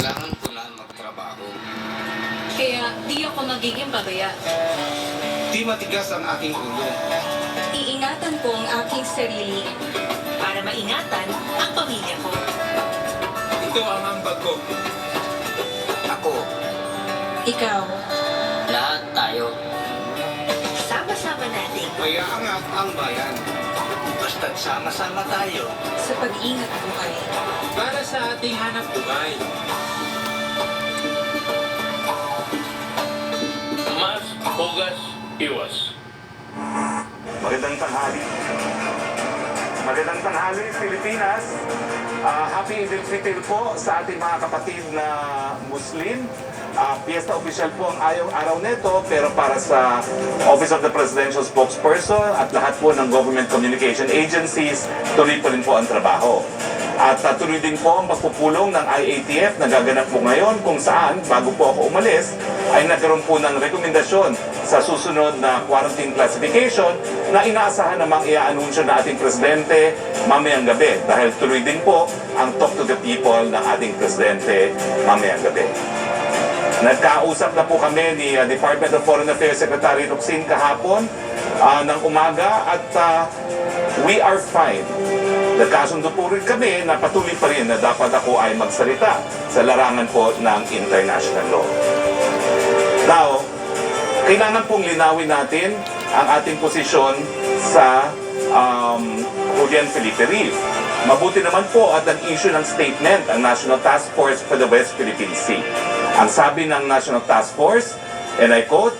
Kailangan ko na magtrabaho. Kaya di ako magiging pabaya. Di matigas ang aking ulo. Iingatan ko ang aking sarili para maingatan ang pamilya ko. Ito ang ambag ko. Ako. Ikaw, Lahat tayo. sama-sama natin Mayaangat ang bayan. Basta't sama-sama tayo. sa pag-ingat buhay. Para sa ating hanap buhay. Mas hugas iwas. Magandang tanghali. Magandang tanghali, Pilipinas. Happy Eidul Fitar po sa ating mga kapatid na Muslim. Piyesta official po ang araw nito, pero para sa Office of the Presidential Spokesperson at lahat po ng government communication agencies, tuloy pa rin po ang trabaho. At tuloy din po ang pagpupulong ng IATF na gaganap po ngayon kung saan, bago po ako umalis, ay nagkaroon po ng rekomendasyon sa susunod na quarantine classification na inaasahan namang i-anunsyo na ating presidente mamayang gabi. Dahil tuloy din po ang talk to the people ng ating presidente mamayang gabi. Nagkausap na po kami ni Department of Foreign Affairs Secretary Roque kahapon ng umaga at we are fine. Nagkasundo po rin kami na patuloy pa rin na dapat ako ay magsalita sa larangan po ng international law. Now, kailangan pong linawin natin ang ating posisyon sa Julian Felipe Reef. Mabuti naman po at nag-issue ng statement ang National Task Force for the West Philippine Sea. Ang sabi ng National Task Force, and I quote,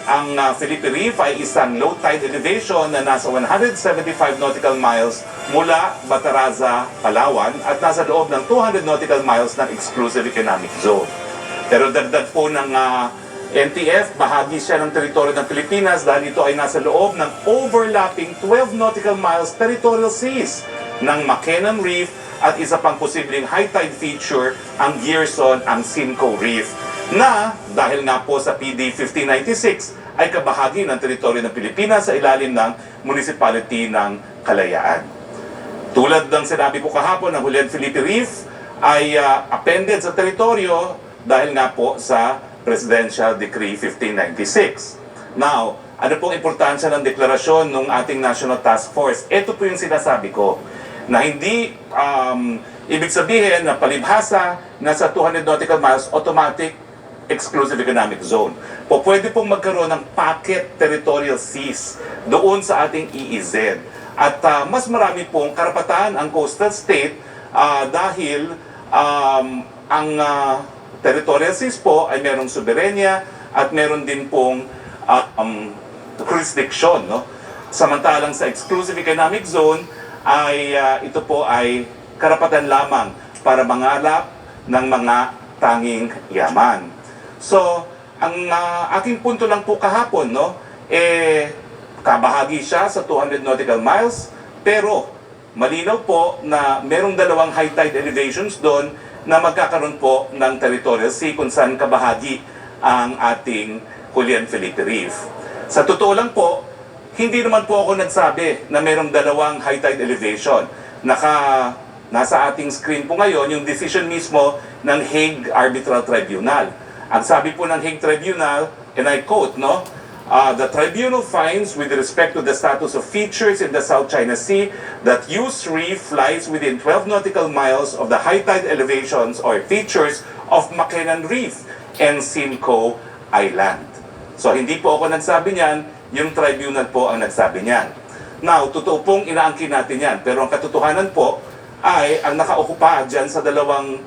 ang Felipe Reef ay isang low tide elevation na nasa 175 nautical miles mula Bataraza, Palawan at nasa loob ng 200 nautical miles ng exclusive economic zone. Pero dagdag po ng NTF, bahagi siya ng teritoryo ng Pilipinas dahil ito ay nasa loob ng overlapping 12 nautical miles territorial seas ng McKinnon Reef at isa pang posibleng high tide feature ang Gerson, ang Simcoe Reef na dahil nga po sa PD 1596 ay kabahagi ng teritoryo ng Pilipinas sa ilalim ng Municipality ng Kalayaan. Tulad ng sinabi ko kahapon, ang Julian Felipe Reef ay appended sa teritoryo dahil nga po sa Presidential Decree 1596. Now, ano pong importansya ng deklarasyon ng ating National Task Force? Ito po yung sinasabi ko, na hindi ibig sabihin na palibhasa na sa 200 nautical miles automatic exclusive economic zone. Po pwede pong magkaroon ng pocket territorial seas doon sa ating EEZ. At mas marami pong karapatan ang coastal state dahil ang territorial seas po ay merong soberenya at meron din pong jurisdiction. No? Samantalang sa exclusive economic zone, ay ito po ay karapatan lamang para mangalap ng mga tanging yaman. So, ang aking punto lang po kahapon, no, kabahagi siya sa 200 nautical miles, pero malinaw po na merong dalawang high tide elevations doon na magkakaroon po ng territorial sea kung saan kabahagi ang ating Julian Felipe Reef. Sa totoo lang po, hindi naman po ako nagsabi na mayroong dalawang high tide elevation. Nasa ating screen po ngayon yung decision mismo ng Hague Arbitral Tribunal. Ang sabi po ng Hague Tribunal, and I quote, no, the tribunal finds with respect to the status of features in the South China Sea that Hughes Reef lies within 12 nautical miles of the high tide elevations or features of McKinnon Reef and Simcoe Island. So hindi po ako nagsabi niyan, yung tribunal po ang nagsabi niyan. Now, totoo pong inaangkin natin yan. Pero ang katotohanan po ay ang nakaukupa dyan sa dalawang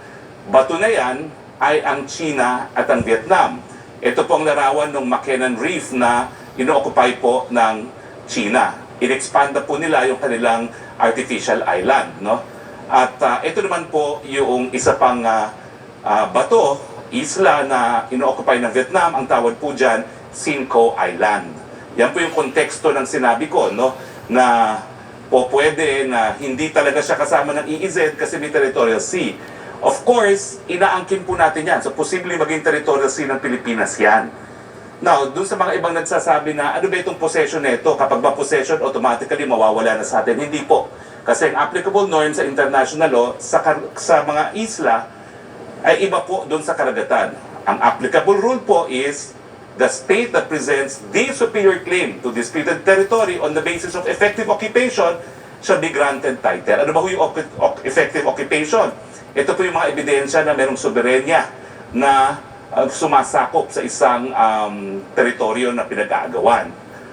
bato na yan ay ang China at ang Vietnam. Ito po ang larawan ng McKinnon Reef na ino-occupy po ng China. In-expanda po nila yung kanilang artificial island. No? At ito naman po yung isa pang bato, isla na ino-occupy ng Vietnam. Ang tawag po dyan, Simcoe Island. Yan po yung konteksto ng sinabi ko, no? Na po pwede na hindi talaga siya kasama ng EEZ kasi may territorial sea. Of course, inaangkin po natin yan. So, posibleng maging territorial sea ng Pilipinas yan. Now, dun sa mga ibang nagsasabi na, ano ba itong possession nito? Kapag ba possession, automatically mawawala na sa atin. Hindi po. Kasi ang applicable norm sa international law, sa mga isla, ay iba po doon sa karagatan. Ang applicable rule po is the state that presents the superior claim to disputed territory on the basis of effective occupation shall be granted title. Ano ba yung effective occupation? Ito po yung mga ebidensya na merong soberenya na sumasakop sa isang teritoryo na pinag-aagawan.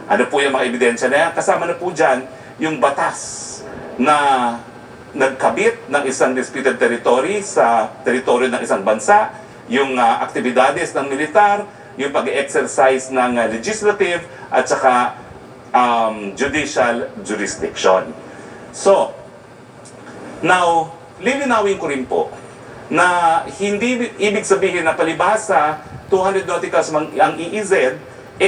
Ano po yung mga ebidensya na yan? Kasama na po dyan yung batas na nagkabit ng isang disputed territory sa teritoryo ng isang bansa, yung aktibidades ng militar, yung pag-exercise ng legislative at saka judicial jurisdiction. So, now, lilinawin ko rin po na hindi ibig sabihin na palibhasa 200 nauticals ang EEZ,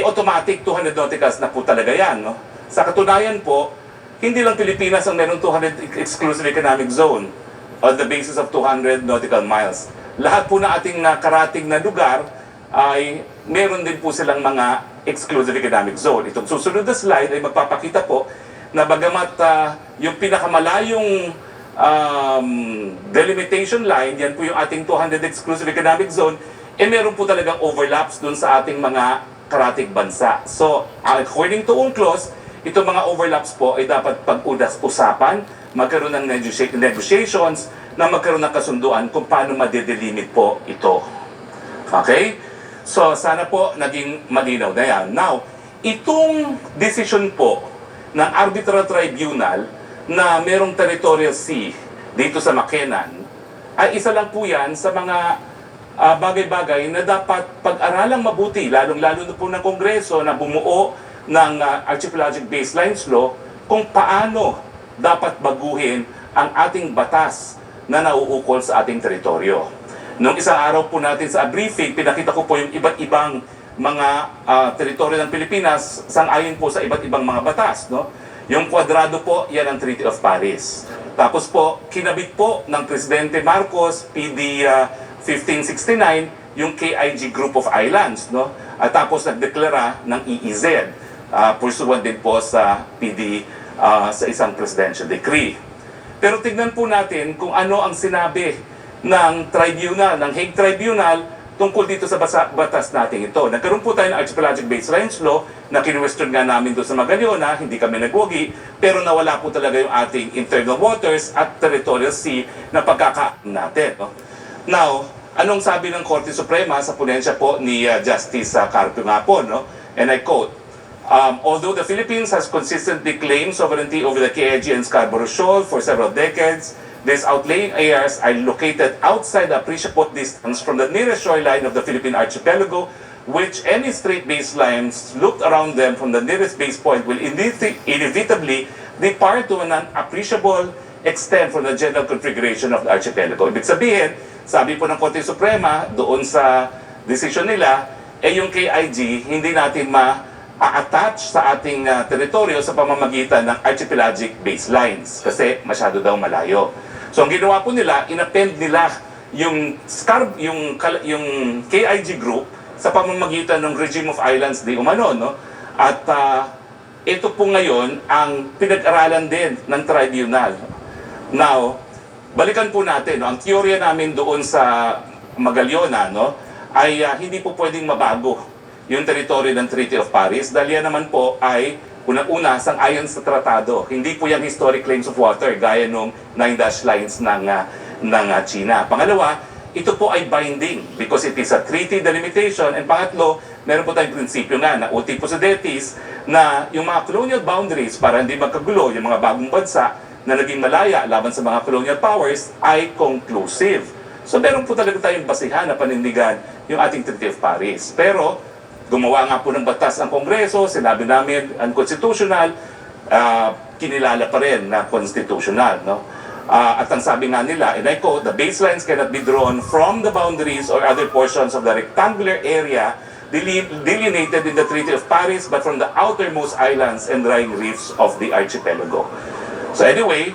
automatic 200 nauticals na po talaga yan. No? Sa katunayan po, hindi lang Pilipinas ang meron 200 exclusive economic zone on the basis of 200 nautical miles. Lahat po na ating nakarating na lugar ay meron din po silang mga exclusive economic zone. Itong susunod na slide ay magpapakita po na bagamat yung pinakamalayong delimitation line, yan po yung ating 200 exclusive economic zone, meron po talagang overlaps dun sa ating mga karatig bansa. So, according to UNCLOS, itong mga overlaps po ay dapat pag-usapan, magkaroon ng negotiations, na magkaroon ng kasunduan kung paano madedelimit po ito. Okay? So, sana po naging malinaw na yan. Now, itong decision po ng arbitral tribunal na merong territorial sea dito sa Makenan, ay isa lang po yan sa mga bagay-bagay na dapat pag-aralang mabuti, lalong-lalo na po ng Kongreso na bumuo ng Archipelagic Baselines Law kung paano dapat baguhin ang ating batas na nauukol sa ating teritoryo. Noong isang araw po natin sa briefing, pinakita ko po yung iba't ibang mga teritoryo ng Pilipinas sang-ayon po sa iba't ibang mga batas. No? Yung kwadrado po, yan ang Treaty of Paris. Tapos po, kinabit po ng Presidente Marcos, PD 1569, yung KIG Group of Islands. No? At tapos nagdeklara ng EEZ. Pursuant din po sa PD sa isang presidential decree. Pero tignan po natin kung ano ang sinabi ng tribunal, ng Hague Tribunal tungkol dito sa batas natin ito. Nagkaroon po tayo ng Archipelagic Baselines Law na kinwestiyon nga namin doon sa Magaliona, hindi kami nagwagi, pero nawala po talaga yung ating internal waters at territorial sea na pagkakaan natin. No? Now, anong sabi ng Korte Suprema sa ponensya po ni Justice Carpio nga po, no? And I quote, although the Philippines has consistently claimed sovereignty over the KIG and Scarborough Shoal for several decades, these outlying areas are located outside the appreciable distance from the nearest shoreline of the Philippine archipelago, which any straight baselines looped around them from the nearest base point will inevitably depart to an appreciable extent from the general configuration of the archipelago. Ibig sabihin, sabi po ng Korte Suprema, doon sa decision nila, yung KIG, hindi natin attach sa ating teritoryo sa pamamagitan ng archipelagic baselines kasi masyado daw malayo. So ang ginawa po nila, inappend nila yung KIG group sa pamamagitan ng regime of islands di umano, no? At ito po ngayon ang pinag-aralan din ng tribunal. Now, balikan po natin, no? Ang teorya namin doon sa Magaliona, no, ay hindi po pwedeng mabago yung teritoryo ng Treaty of Paris dahil yan naman po ay unang-una sang-ayon sa tratado. Hindi po yan historic claims of water gaya nung 9-dash lines ng China. Pangalawa, ito po ay binding because it is a treaty delimitation. And pangatlo, meron po tayong prinsipyo nga na uti possidetis na yung mga colonial boundaries para hindi magkagulo yung mga bagong bansa na naging malaya laban sa mga colonial powers ay conclusive. So meron po talaga tayong basihan na panindigan yung ating Treaty of Paris. Pero gumawa nga po ng batas ang Kongreso, sinabi namin unconstitutional, kinilala pa rin na constitutional. No? At ang sabi nga nila, and I quote, the baselines cannot be drawn from the boundaries or other portions of the rectangular area delineated in the Treaty of Paris, but from the outermost islands and drying reefs of the archipelago. So anyway,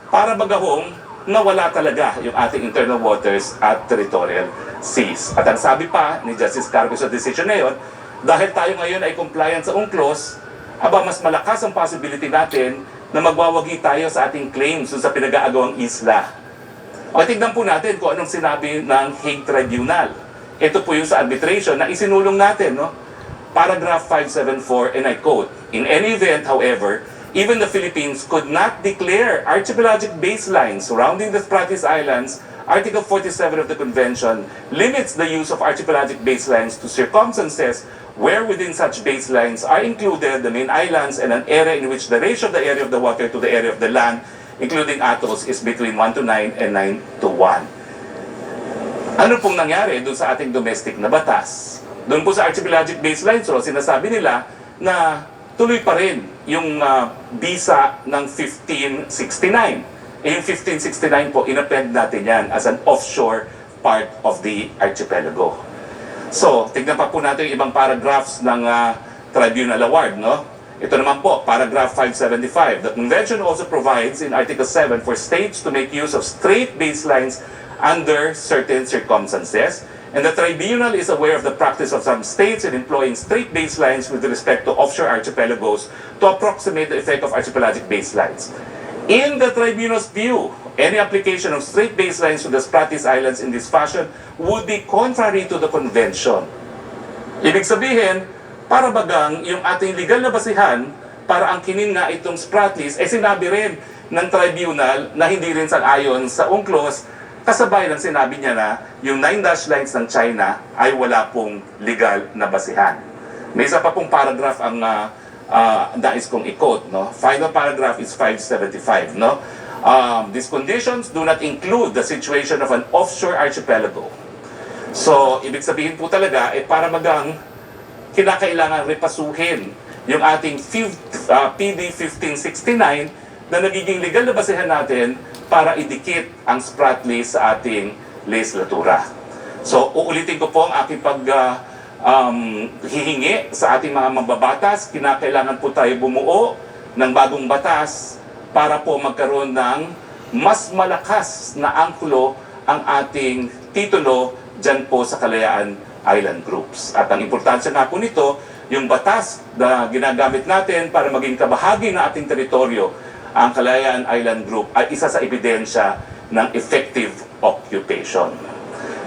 para magahong, nawala talaga yung ating internal waters at territorial seas. At ang sabi pa ni Justice Carpio sa decision na yun, dahil tayo ngayon ay compliant sa UNCLOS, mas malakas ang possibility natin na magwawagi tayo sa ating claims sa pinag-aagawang isla. O tignan po natin kung anong sinabi ng Hague Tribunal. Ito po yung sa arbitration na isinulong natin, no? Paragraph 574, and I quote, "In any event, however, even the Philippines could not declare archipelagic baselines surrounding the Spratlys Islands. Article 47 of the Convention limits the use of archipelagic baselines to circumstances where within such baselines are included the main islands and an area in which the ratio of the area of the water to the area of the land, including atolls, is between 1:9 and 9:1. Ano pong nangyari doon sa ating domestic na batas? Doon po sa archipelagic baseline, so sinasabi nila na tuloy pa rin yung visa ng 1569. Yung 1569 po, in-append natin yan as an offshore part of the archipelago. So, tignan pa po natin yung ibang paragraphs ng Tribunal Award, no? Ito naman po, paragraph 575. The Convention also provides in Article 7 for states to make use of straight baselines under certain circumstances, and the Tribunal is aware of the practice of some states in employing straight baselines with respect to offshore archipelagos to approximate the effect of archipelagic baselines. In the Tribunal's view, any application of straight baselines to the Spratlys Islands in this fashion would be contrary to the Convention. Ibig sabihin, para bagang yung ating legal na basihan para angkinin nga itong Spratlys, sinabi rin ng Tribunal na hindi rin sang-ayon sa UNCLOS, kasabay ng sinabi niya na yung 9 dash lines ng China ay wala pong legal na basihan. May isa pa pong paragraph ang nais kong i-quote, no? Final paragraph is 575, no? These conditions do not include the situation of an offshore archipelago. So, ibig sabihin po talaga, para magang kinakailangan repasuhin yung ating PD 1569 na nagiging legal na basihan natin para idikit ang Spratlys sa ating legislatura. So, uulitin ko po ang aking hihingi sa ating mga mambabatas. Kinakailangan po tayo bumuo ng bagong batas para po magkaroon ng mas malakas na angklo ang ating titulo dyan po sa Kalayaan Island Groups. At ang importansya nga po nito, yung batas na ginagamit natin para maging kabahagi ng ating teritoryo, ang Kalayaan Island Group ay isa sa ebidensya ng effective occupation.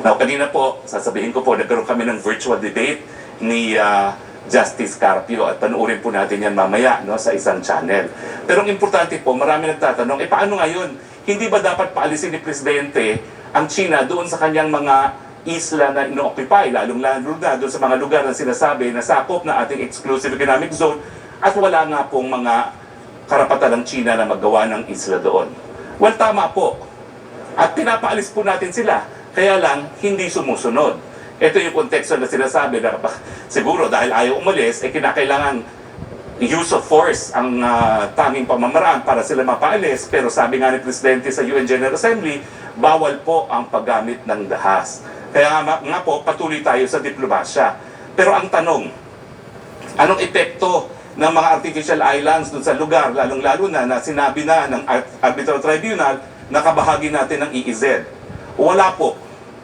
Now, kanina po, sasabihin ko po, nagkaroon kami ng virtual debate ni Justice Carpio at panuorin po natin yan mamaya, no, sa isang channel. Pero ang importante po, marami nagtatanong, paano ngayon? Hindi ba dapat paalisin ni Presidente ang China doon sa kanyang mga isla na ino-occupy, lalong-lalo na doon sa mga lugar na sinasabi na sakop na ating exclusive economic zone at wala nga pong mga karapatan ng China na maggawa ng isla doon. Well, tama po. At pinapaalis po natin sila. Kaya lang, hindi sumusunod. Ito yung konteksto na sinasabi na siguro dahil ayaw umalis, kinakailangan use of force ang tanging pamamaraan para sila mapaalis. Pero sabi nga ni Presidente sa UN General Assembly, bawal po ang paggamit ng dahas. Kaya nga po, patuloy tayo sa diplomasya. Pero ang tanong, anong epekto ng mga artificial islands dun sa lugar, lalong-lalo na sinabi na ng Arbitral Tribunal na kabahagi natin ng EEZ. Wala po.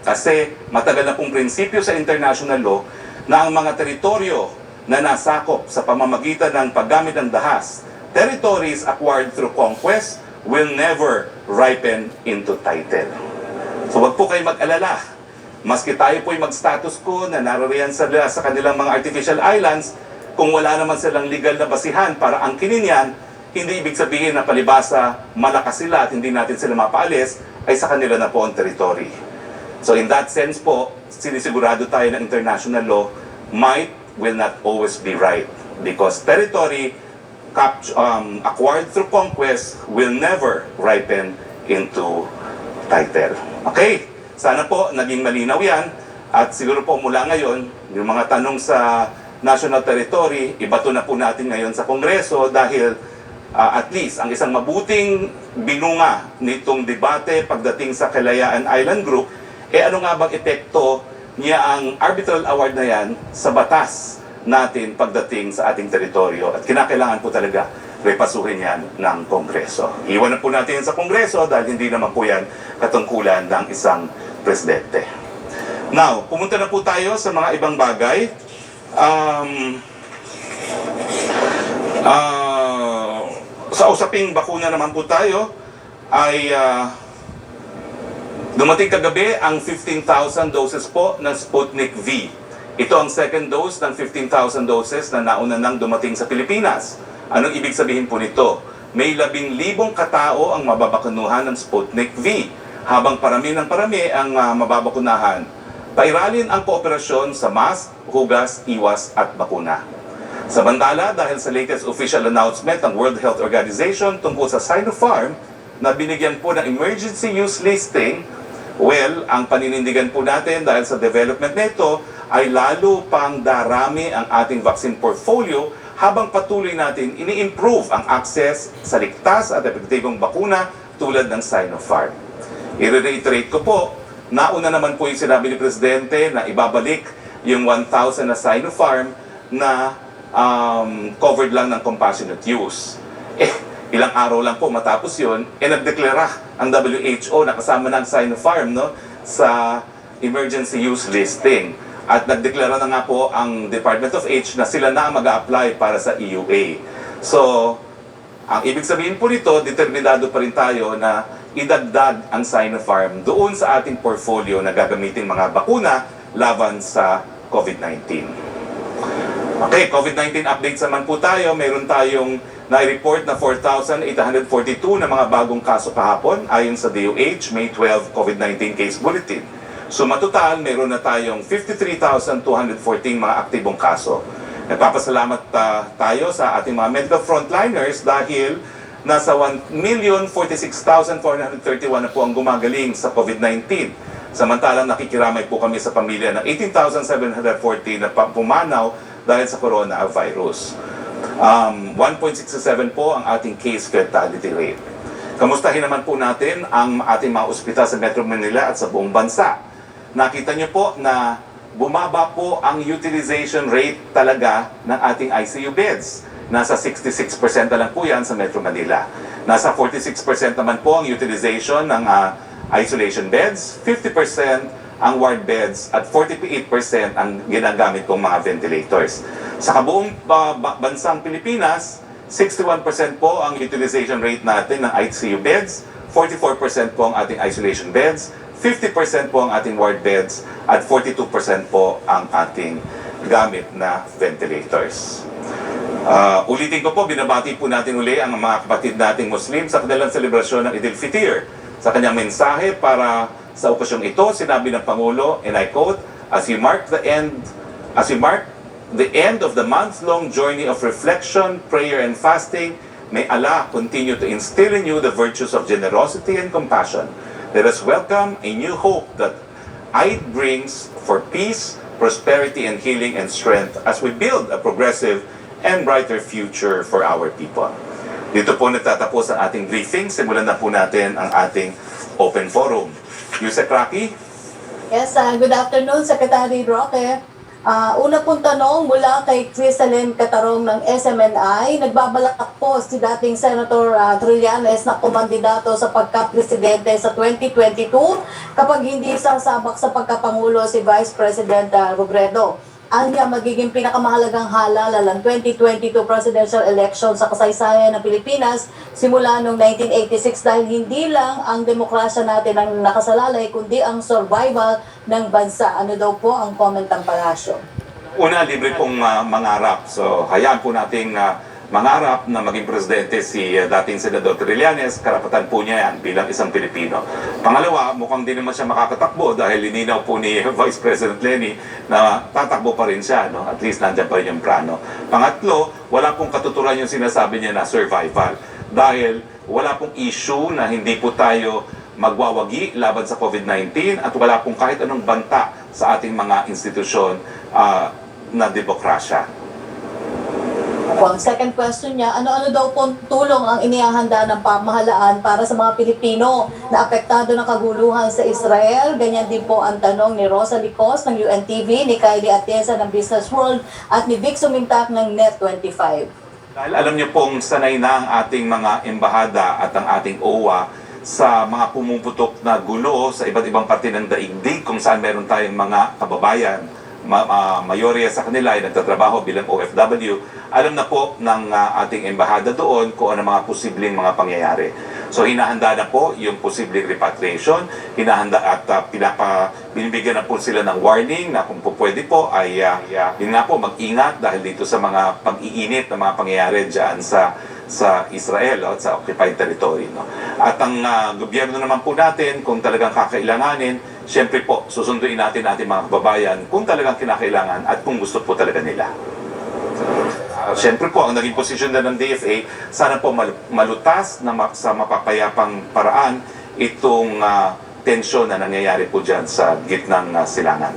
Kasi matagal na pong prinsipyo sa international law na ang mga teritoryo na nasakop sa pamamagitan ng paggamit ng dahas, territories acquired through conquest will never ripen into title. So wag po kayo mag-alala. Maski tayo po'y mag-status quo na narariyan sa kanilang mga artificial islands, kung wala naman silang legal na basihan para angkinin yan, hindi ibig sabihin na palibasa malakas sila at hindi natin sila mapaalis, ay sa kanila na po ang territory. So in that sense po, sinisigurado tayo na international law might will not always be right because territory acquired through conquest will never ripen into title. Okay, sana po naging malinaw yan at siguro po mula ngayon, yung mga tanong sa national territory, ibato na po natin ngayon sa Kongreso dahil at least ang isang mabuting binunga nitong debate pagdating sa Kalayaan Island Group, ano nga bang epekto niya ang arbitral award na yan sa batas natin pagdating sa ating teritoryo at kinakailangan po talaga repasuhin yan ng Kongreso. Iwan na po natin sa Kongreso dahil hindi naman po yan katungkulan ng isang presidente. Now, pumunta na po tayo sa mga ibang bagay. Sa usaping bakuna naman po tayo ay Dumating kagabi ang 15,000 doses po ng Sputnik V. Ito ang second dose ng 15,000 doses na nauna nang dumating sa Pilipinas. Anong ibig sabihin po nito? May 10,000 katao ang mababakunuhan ng Sputnik V, habang parami ng parami ang mababakunahan. Pairalin ang kooperasyon sa mask, hugas, iwas at bakuna. Samantala, dahil sa latest official announcement ng World Health Organization tungkol sa Sinopharm na binigyan po ng emergency use listing, well, ang paninindigan po natin dahil sa development nito ay lalo pang darami ang ating vaccine portfolio habang patuloy natin ini-improve ang access sa ligtas at epektibong bakuna tulad ng Sinopharm. I-reiterate ko po, nauna naman po yung sinabi ni Presidente na ibabalik yung 1,000 na Sinopharm na covered lang ng compassionate use. Ilang araw lang po matapos yun, nagdeklara ang WHO na kasama ng Sinopharm sa emergency use listing. At nagdeklara na nga po ang Department of H na sila na mag-a-apply para sa EUA. So, ang ibig sabihin po nito, determinado pa rin tayo na idagdag ang Sinopharm doon sa ating portfolio na gagamitin mga bakuna laban sa COVID-19. Okay, COVID-19 updates naman po tayo. Meron tayong na-report na 4,842 na mga bagong kaso kahapon ayon sa DOH May 12 COVID-19 Case Bulletin. So matotal, meron na tayong 53,214 mga aktibong kaso. Nagpapasalamat tayo sa ating mga medical frontliners dahil nasa 1,046,431 na po ang gumagaling sa COVID-19. Samantalang nakikiramay po kami sa pamilya ng 18,740 na pumanaw dahil sa coronavirus. 1.67 po ang ating case fatality rate. Kamustahin naman po natin ang ating mga ospital sa Metro Manila at sa buong bansa. Nakita niyo po na bumaba po ang utilization rate talaga ng ating ICU beds. Nasa 66% na lang po yan sa Metro Manila. Nasa 46% naman po ang utilization ng isolation beds, 50% ang ward beds at 48% ang ginagamit kong mga ventilators. Sa kabuong bansang Pilipinas, 61% po ang utilization rate natin ng ICU beds, 44% po ang ating isolation beds, 50% po ang ating ward beds, at 42% po ang ating gamit na ventilators. Ulitin ko po, binabati po natin uli ang mga kapatid nating Muslim sa kanilang selebrasyon ng Eidul Fitar. Sa kanyang mensahe para sa okasyong ito, sinabi ng Pangulo, and I quote, as you mark the end of the month-long journey of reflection, prayer, and fasting, may Allah continue to instill in you the virtues of generosity and compassion. Let us welcome a new hope that Eid brings for peace, prosperity, and healing and strength as we build a progressive and brighter future for our people. Dito po nagtatapos ang ating briefing. Simulan na po natin ang ating open forum. Yusek Roque? Yes, good afternoon, Secretary Roque. Una pong tanong mula kay Crisalyn Catarong ng SMNI. Nagbabalak po si dating Senator Trillanes na kumandidato sa pagka-presidente sa 2022 kapag hindi sasabak sa pagkapangulo si Vice President Robredo. Anya magiging pinakamahalagang halalan 2022 presidential election sa kasaysayan ng Pilipinas simula noong 1986 dahil hindi lang ang demokrasya natin ang nakasalalay kundi ang survival ng bansa. Ano daw po ang comment ng palasyo? Una, libre pong mangarap. So, hayaan po nating mangarap na maging presidente si dating Senador Trillanes. Karapatan po niya yan bilang isang Pilipino. Pangalawa, mukhang di naman siya makakatakbo dahil lininaw po ni Vice President Lenny na tatakbo pa rin siya. No? At least nandiyan pa rin yung plano. Pangatlo, wala pong katuturan yung sinasabi niya na survival. Dahil wala pong issue na hindi po tayo magwawagi laban sa COVID-19 at wala pong kahit anong banta sa ating mga institusyon na demokrasya. Ang second question niya, ano-ano daw pong tulong ang inihahanda ng pamahalaan para sa mga Pilipino na apektado ng kaguluhan sa Israel? Ganyan din po ang tanong ni Rosa Licos ng UNTV, ni Kylie Atienza ng Business World at ni Vic Sumintak ng Net25. Dahil alam niyo pong sanay na ang ating mga embahada at ang ating OWA sa mga pumuputok na gulo sa iba't ibang parte ng daigdig kung saan meron tayong mga kababayan, mayorya sa kanila ay nagtatrabaho bilang OFW, alam na po ng ating embahada doon kung ano mga posibleng mga pangyayari. So hinahanda na po yung posibleng repatriation, hinahanda at binibigyan na po sila ng warning na kung po pwede po ay yun nga po, mag-ingat dahil dito sa mga pag-iinit na mga pangyayari dyan sa Israel at sa occupied territory. No? At ang gobyerno naman po natin, kung talagang kakailanganin, siyempre po, susunduin natin ating mga kababayan kung talagang kinakailangan at kung gusto po talaga nila. Siyempre po, ang naging posisyon na ng DFA, sana po malutas na sa mapapayapang paraan itong tensyon na nangyayari po dyan sa gitnang silangan.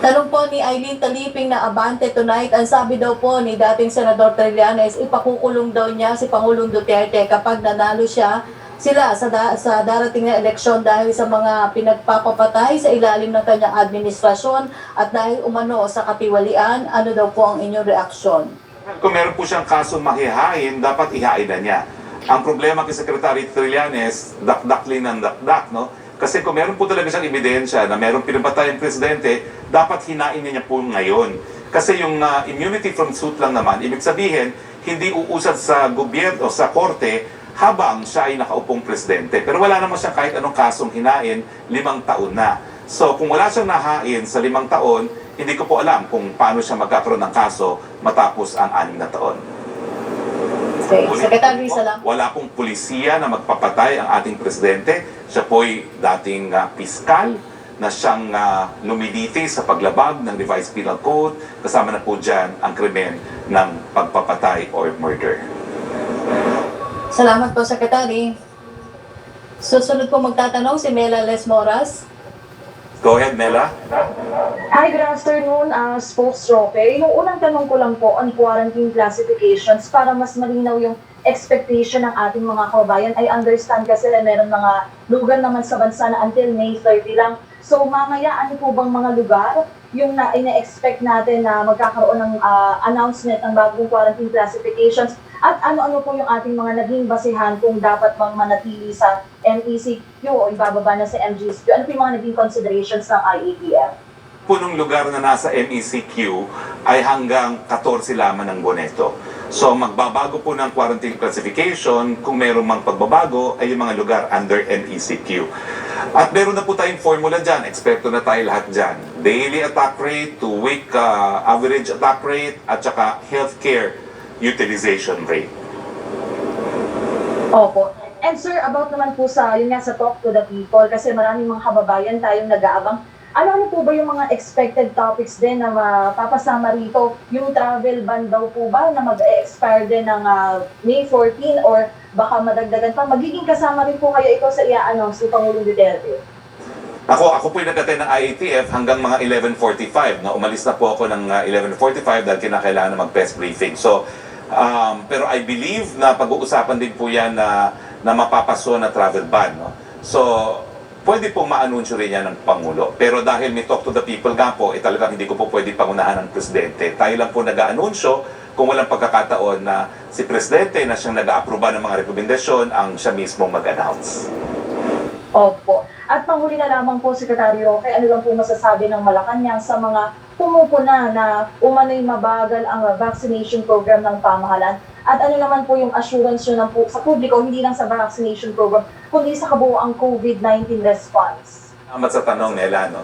Tanong po ni Eileen Taliping na Abante Tonight, ang sabi daw po ni dating Senador Trillanes, ipakukulong daw niya si Pangulong Duterte kapag nanalo sila sa darating na eleksyon dahil sa mga pinagpapapatay sa ilalim ng kanyang administrasyon at dahil umano sa katiwalian. Ano daw po ang inyong reaksyon? Kung meron po siyang kaso mahihain, dapat ihain na niya. Ang problema kay Secretary Trillanes, dakdaklin ng dakdak, no? Kasi kung meron po talaga siyang ebidensya na meron pinapatay ang presidente, dapat hinain niya po ngayon. Kasi yung immunity from suit lang naman, ibig sabihin, hindi uusad sa gobyerno o sa korte habang siya ay nakaupong presidente. Pero wala naman siya kahit anong kasong hinain, 5 taon na. So kung wala siyang nahain sa 5 taon, hindi ko po alam kung paano siya magkakaroon ng kaso matapos ang 6 na taon. Okay. Secretary, salamat. Wala pong pulisiya na magpapatay ang ating presidente. Siya po'y dating piskal na siyang lumiliti sa paglabag ng Revised Penal Code. Kasama na po dyan ang krimen ng pagpapatay or murder. Salamat po, Secretary. Susunod po magtatanong si Mela Les Moras. Go ahead, Mela. Hi, good afternoon, Spokes Roque. Yung unang tanong ko lang po on quarantine classifications para mas malinaw yung expectation ng ating mga kababayan. I understand kasi na meron mga lugar naman sa bansa na until May 30 lang. So mamaya, ano po bang mga lugar yung ina-expect natin na magkakaroon ng announcement ng bagong quarantine classifications? At ano-ano po yung ating mga naging basihan kung dapat bang manatili sa MECQ o ibababa na sa MGSQ? Ano po yung mga naging considerations ng IATF? Punong lugar na nasa MECQ ay hanggang 14 lamang ng boneto. So magbabago po ng quarantine classification, kung mayroong mang pagbabago ay yung mga lugar under MECQ. At meron na po tayong formula dyan, eksperto na tayo lahat dyan. Daily attack rate, 2-week average attack rate, at saka healthcare utilization rate. Opo. And sir, about naman po sa, yun nga, sa talk to the people, kasi maraming mga kababayan tayong nag-aabang. Ano po ba yung mga expected topics din na mapapasama rito? Yung travel ban daw po ba na mag-expire din ng May 14 or baka madagdagan pa? Magiging kasama rin po kayo ito sa i-announce ni Pangulong Duterte? Ako po yung nag-attend ng IATF hanggang mga 11:45. No? Umalis na po ako ng 11:45 dahil kinakailangan na mag-press briefing. So, pero I believe na pag-uusapan din po yan na mapapaso na travel ban. No? So, pwede pong ma-anunsyo rin yan ng Pangulo. Pero dahil may talk to the people nga po, talagang hindi ko po pwede pangunahan ng Presidente. Tayo lang po nag-anunsyo kung walang pagkakataon na si Presidente na siyang nag-aaproba ng mga rekomendasyon ang siya mismo mag-announce. Opo. At panghuli na lamang po, Secretary Roque, ano lang po masasabi ng Malacanang sa mga pumupuna na umano'y mabagal ang vaccination program ng pamahalaan? At ano naman po yung assurance nyo sa publiko, hindi lang sa vaccination program, kundi sa kabuuang COVID-19 response? Salamat sa tanong, Nela. No?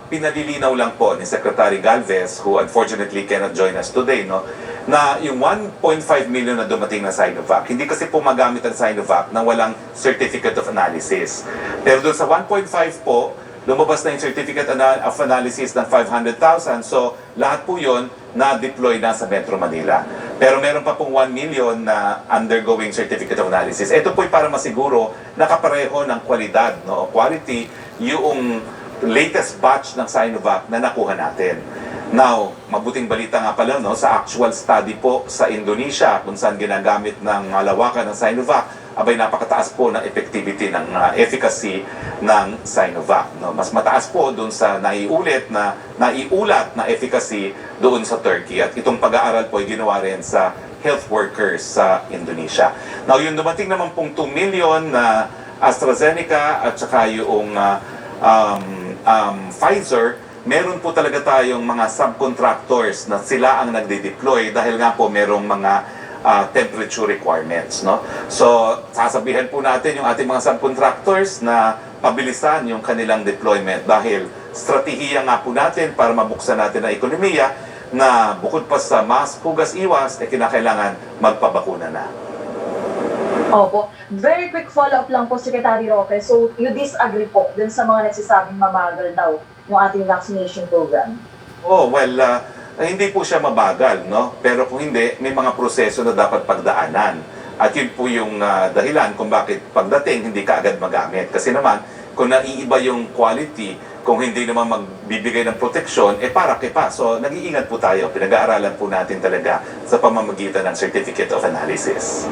Pinalilinaw lang po ni Secretary Galvez, who unfortunately cannot join us today, no? Na yung 1.5 million na dumating na Sinovac, hindi kasi po magamit ang Sinovac nang walang certificate of analysis. Pero doon sa 1.5 po, lumabas na yung certificate of analysis ng 500,000. So, lahat po yun na-deploy na sa Metro Manila. Pero meron pa pong 1 million na undergoing certificate of analysis. Ito po'y para masiguro na kapareho ng kwalidad, no, o quality, yung latest batch ng Sinovac na nakuha natin. Now, mabuting balita nga pala, no, sa actual study po sa Indonesia, kung saan ginagamit ng lawakan ng Sinovac, abay napakataas po ng effectivity ng efficacy ng Sinovac. No? Mas mataas po doon sa naiulat na efficacy doon sa Turkey. At itong pag-aaral po ay ginawa rin sa health workers sa Indonesia. Now, yung dumating naman pong 2 million na AstraZeneca at saka yung Pfizer, meron po talaga tayong mga subcontractors na sila ang nagde-deploy dahil nga po merong mga temperature requirements, no? So, sasabihan po natin yung ating mga subcontractors na pabilisan yung kanilang deployment dahil strategiya nga po natin para mabuksan natin ang ekonomiya na bukod pa sa mask, hugas, iwas, kinakailangan magpabakuna na. Opo. Very quick follow-up lang po, Secretary Roque. So, you disagree po dun sa mga nagsasabing mabagal daw yung ating vaccination program? Oh, well, hindi po siya mabagal, no? Pero kung hindi, may mga proseso na dapat pagdaanan. At yun po yung dahilan kung bakit pagdating hindi ka agad magamit. Kasi naman, kung naiiba yung quality, kung hindi naman magbibigay ng proteksyon, para pa. So, nag-iingat po tayo. Pinag-aaralan po natin talaga sa pamamagitan ng Certificate of Analysis.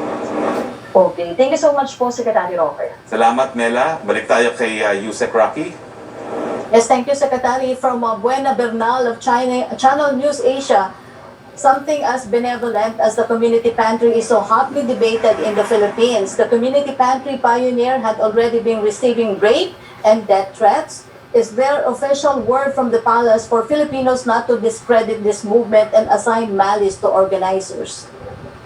Okay. Thank you so much po, Secretary Roque. Salamat, Mela. Balik tayo kay Yusek Roque. Yes, thank you, Secretary. From Buena Bernal of Channel News Asia, something as benevolent as the community pantry is so hotly debated in the Philippines. The community pantry pioneer had already been receiving rape and death threats. Is there official word from the palace for Filipinos not to discredit this movement and assign malice to organizers?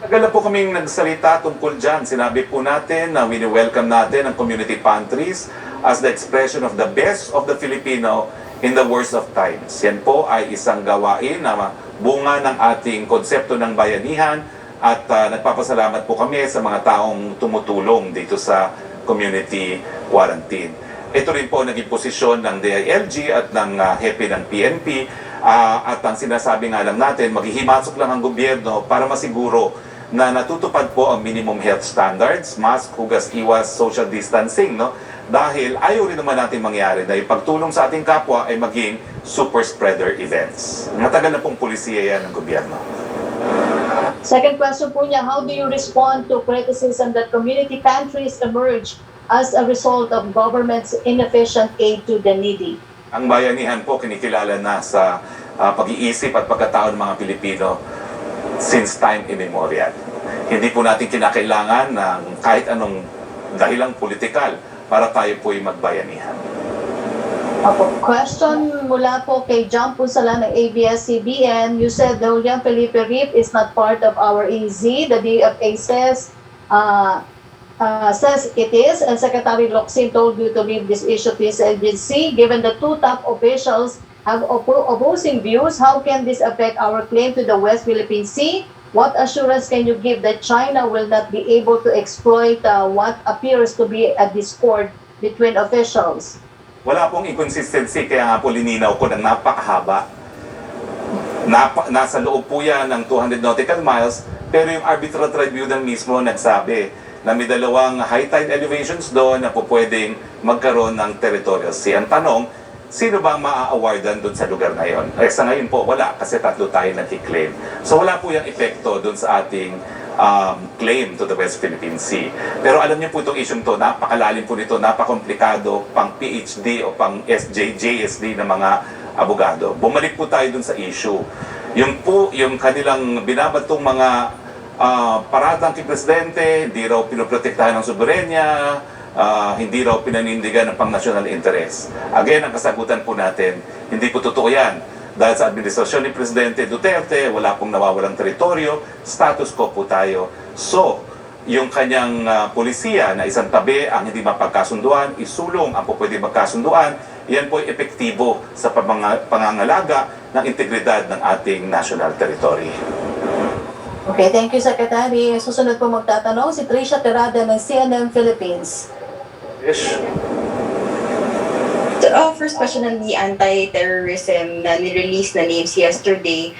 Tagal na po kaming nagsalita tungkol dyan. Sinabi po natin na wini-welcome natin ang community pantries as the expression of the best of the Filipino in the worst of times. Yan po ay isang gawain na bunga ng ating konsepto ng bayanihan at nagpapasalamat po kami sa mga taong tumutulong dito sa community quarantine. Ito rin po naging posisyon ng DILG at ng hepe ng PNP at ang sinasabi nga lang natin, maghihimasok lang ang gobyerno para masiguro na natutupad po ang minimum health standards, mask, hugas, iwas, social distancing, no? Dahil ayaw rin naman natin mangyari na yung pagtulong sa ating kapwa ay maging super spreader events. Matagal na pong pulisiya yan ng gobyerno. Second question po niya, how do you respond to criticism that community pantries emerge as a result of government's inefficient aid to the needy? Ang bayanihan po kinikilala na sa pag-iisip at pagkatao ng mga Pilipino since time immemorial. Hindi po natin kinakailangan ng kahit anong dahilang politikal para tayo po'y magbayanihan. Opo. Question mula po kay John Pusala ng ABS-CBN. You said the Julian Felipe Reef is not part of our EZ. The DFA says it is, and Secretary Locsin told you to leave this issue to his agency. Given the two top officials have opposing views, how can this affect our claim to the West Philippine Sea? What assurance can you give that China will not be able to exploit what appears to be a discord between officials? Wala pong inconsistency, kaya nga po lininaw ko ng napakahaba. Nasa loob po yan ng 200 nautical miles, pero yung arbitral tribunal mismo nagsabi na may dalawang high tide elevations doon na po pwedeng magkaroon ng territorial sea. Ang tanong, sino bang maa-awardan doon sa lugar na yon? Sa ngayon po, wala, kasi tatlo tayo nag-claim. So wala po yung epekto doon sa ating claim to the West Philippine Sea. Pero alam niyo po itong issue to, napakalalim po nito, napakomplikado, pang PhD o pang JSD na mga abogado. Bumalik po tayo doon sa issue. Yung kanilang binabatong mga paratang kay Presidente, hindi raw pinoprotektahan ng soberenya, hindi raw pinanindigan ng pang-national interest. Again, ang kasagutan po natin, hindi po totoo yan. Dahil sa administrasyon ni Presidente Duterte, wala pong nawawalang teritoryo, status quo po tayo. So, yung kanyang polisiya na isang tabi ang hindi mapagkasunduan, isulong ang po pwede magkasunduan, yan po ay epektibo sa pangangalaga ng integridad ng ating national territory. Okay, thank you, Secretary. Susunod po magtatanong si Tricia Terada ng CNN Philippines. Yes. First question on the anti-terrorism na ni-release na names yesterday.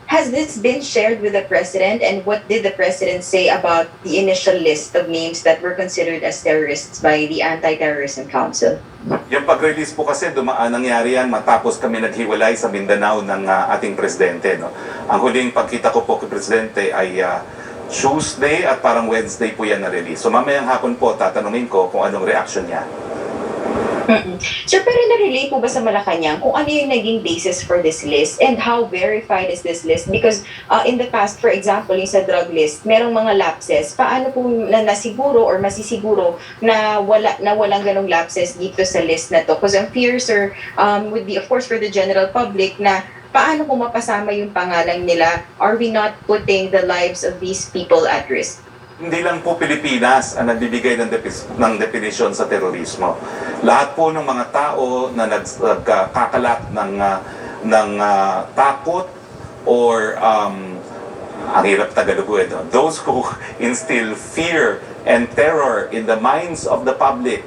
Has this been shared with the President, and what did the President say about the initial list of names that were considered as terrorists by the Anti-Terrorism Council? Yung pag-release po kasi nangyari yan matapos kami naghiwalay sa Mindanao ng ating Presidente. No? Ang huling pagkita ko po kay Presidente ay Tuesday at parang Wednesday po yan na-release. So mamayang hapon po tatanungin ko kung anong reaction niya. Sir, pero na-relate po ba sa Malacanang kung ano yung naging basis for this list and how verified is this list? Because in the past, for example, yung sa drug list, merong mga lapses. Paano po nasiguro or masisiguro na walang ganong lapses dito sa list na to? Because ang fear, sir, would be, of course, for the general public na paano kung mapasama yung pangalan nila? Are we not putting the lives of these people at risk? Hindi lang po Pilipinas ang nagbibigay ng definisyon sa terorismo. Lahat po ng mga tao na nagkakalat ng takot or ang hirap Tagalogin, those who instill fear and terror in the minds of the public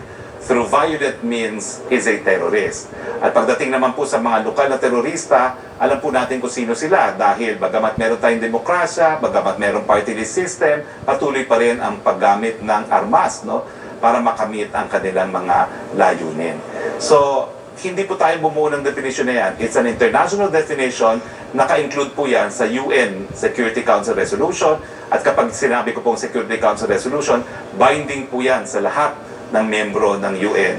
through violent means is a terrorist. At pagdating naman po sa mga lokal na terorista, alam po natin kung sino sila dahil bagamat meron tayong demokrasya, bagamat meron party list system, patuloy pa rin ang paggamit ng armas, no, para makamit ang kanilang mga layunin. So, hindi po tayo bumuo ng definition na yan. It's an international definition, naka-include po yan sa UN Security Council Resolution, at kapag sinabi ko pong Security Council Resolution, binding po yan sa lahat ng membro ng UN.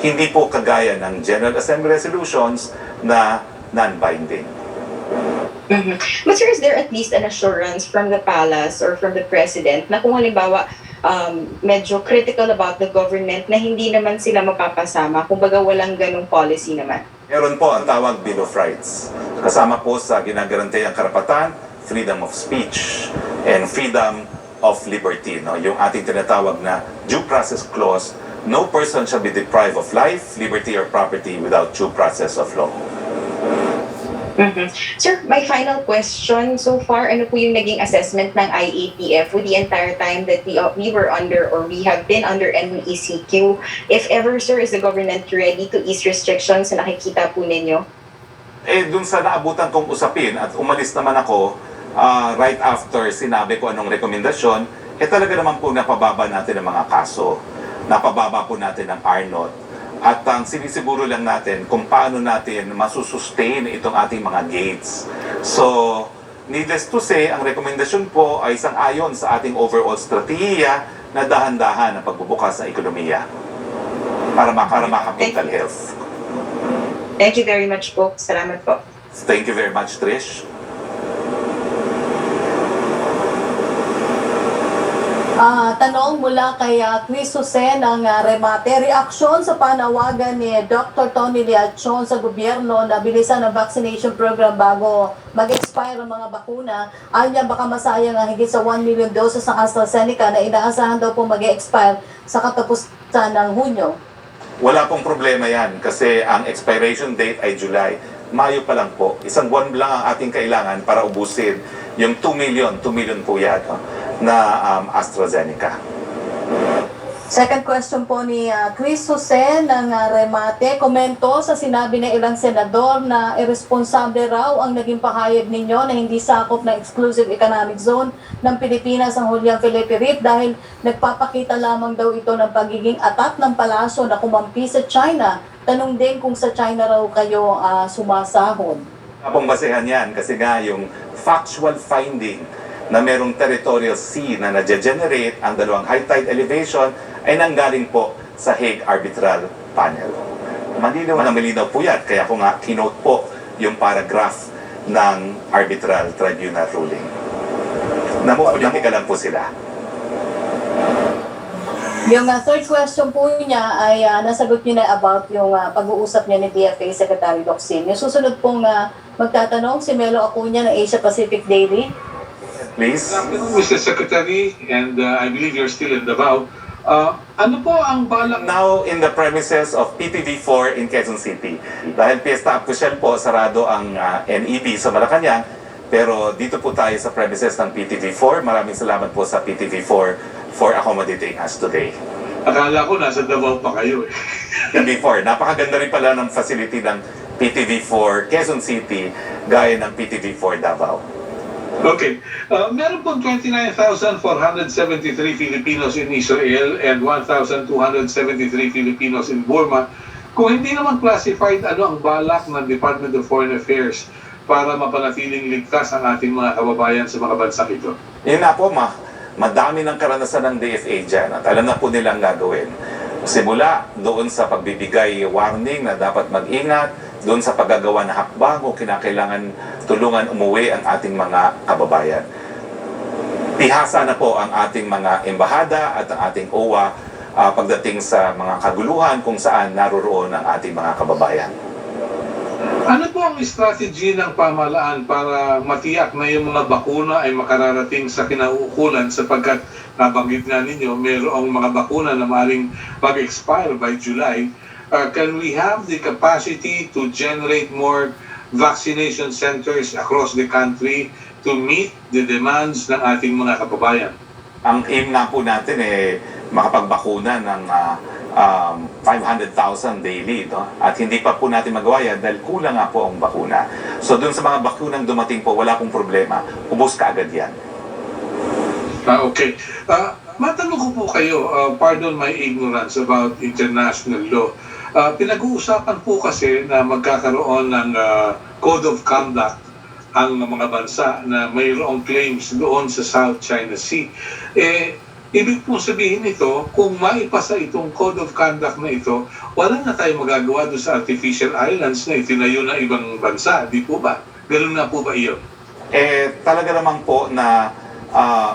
Hindi po kagaya ng General Assembly resolutions na non-binding. But sir, is there at least an assurance from the palace or from the president na kung halimbawa medyo critical about the government na hindi naman sila mapapasama, kumbaga walang ganong policy naman? Meron po ang tawag Bill of Rights. Kasama po sa ginagarantay ang karapatan, freedom of speech, and freedom of liberty. No? Yung ating tinatawag na due process clause, no person shall be deprived of life, liberty, or property without due process of law. Sir, my final question, so far, ano po yung naging assessment ng IATF with the entire time that we were under or we have been under MECQ? If ever, sir, is the government ready to ease restrictions na nakikita po ninyo? Dun sa naabutan kong usapin at umalis naman ako right after sinabi ko anong rekomendasyon, talaga naman po napababa natin ang mga kaso. Napababa po natin ang R0. At ang sinisiguro lang natin kung paano natin masusustain itong ating mga gates. So, needless to say, ang rekomendasyon po ay sang-ayon sa ating overall strategiya na dahan-dahan ang pagbubukas ng ekonomiya para maka-mental health. Thank you very much po. Salamat po. Thank you very much, Trish. Tanong mula kay Chris Jose ng Remate. Reaksyon sa panawagan ni Dr. Tony Liachon sa gobyerno na bilisan ang vaccination program bago mag-expire ang mga bakuna. Anya baka masayang ang higit sa 1 million doses ng AstraZeneca na inaasahan daw po mag-expire sa katapusan ng Hunyo. Wala pong problema yan kasi ang expiration date ay July. Mayo pa lang po. Isang buwan lang ang ating kailangan para ubusin yung 2 million po yan na AstraZeneca. Second question po ni Chris Jose ng Remate. Komento sa sinabi ng ilang senador na irresponsable raw ang naging pahayag ninyo na hindi sakop ng exclusive economic zone ng Pilipinas ang Julian Felipe Reef dahil nagpapakita lamang daw ito ng pagiging atat ng palasyo na kumampi sa China. Tanong din kung sa China raw kayo sumasahod. Kapong basehan yan kasi nga yung factual finding na merong territorial sea na nage-generate ang dalawang high tide elevation ay nanggaling po sa Hague Arbitral Panel. Malinaw na malinaw po yan, kaya ko nga kinote po yung paragraph ng Arbitral Tribunal ruling. Namumulika lang po sila. Yung third question po niya ay nasagot niya na about yung pag-uusap niya ni DFA Secretary Locsin. Yung susunod pong magtatanong si Melo Acuña ng Asia Pacific Daily. Please. Mr. Secretary, and I believe you're still in Davao. Ano po ang balak? Now in the premises of PTV4 in Quezon City. Dahil Fiesta Official po, sarado ang NEB sa Malacanang, pero dito po tayo sa premises ng PTV4. Maraming salamat po sa PTV4 for accommodating us today. Akala ko nasa Davao pa kayo eh. PTV4, napakaganda rin pala ng facility ng PTV4 Quezon City gaya ng PTV4 Davao. Okay. Meron pong 29,473 Filipinos in Israel and 1,273 Filipinos in Burma. Kung hindi naman classified, ano ang balak ng Department of Foreign Affairs para mapanatiling ligtas ang ating mga kababayan sa mga bansang ito? Yun na po, madami ng karanasan ng DFA dyan at alam na po nilang gagawin. Simula doon sa pagbibigay warning na dapat mag-ingat, doon sa paggagawa ng hakbang o kinakailangan tulungan umuwi ang ating mga kababayan. Pihasa na po ang ating mga embahada at ang ating OWA pagdating sa mga kaguluhan kung saan naroroon ang ating mga kababayan. Ano po ang strategy ng pamahalaan para matiyak na yung mga bakuna ay makararating sa kinauukulan sapagkat nabanggit nga ninyo, mayroong mga bakuna na maaaring mag-expire by July. Can we have the capacity to generate more vaccination centers across the country to meet the demands ng ating mga kababayan? Ang aim nga po natin makapagbakuna ng 500,000 daily, no? At hindi pa po natin magawa yan dahil kulang nga po ang bakuna. So dun sa mga bakunang dumating po, wala pong problema. Ubos ka agad yan. Okay. Matanong ko po kayo, pardon my ignorance about international law. Pinag-uusapan po kasi na magkakaroon ng Code of Conduct ang mga bansa na mayroong claims doon sa South China Sea. Ibig po sabihin nito, kung maipasa itong Code of Conduct na ito, wala na tayong magagawa doon sa artificial islands na itinayo ng ibang bansa, di po ba? Ganun na po ba iyon? Talaga naman po na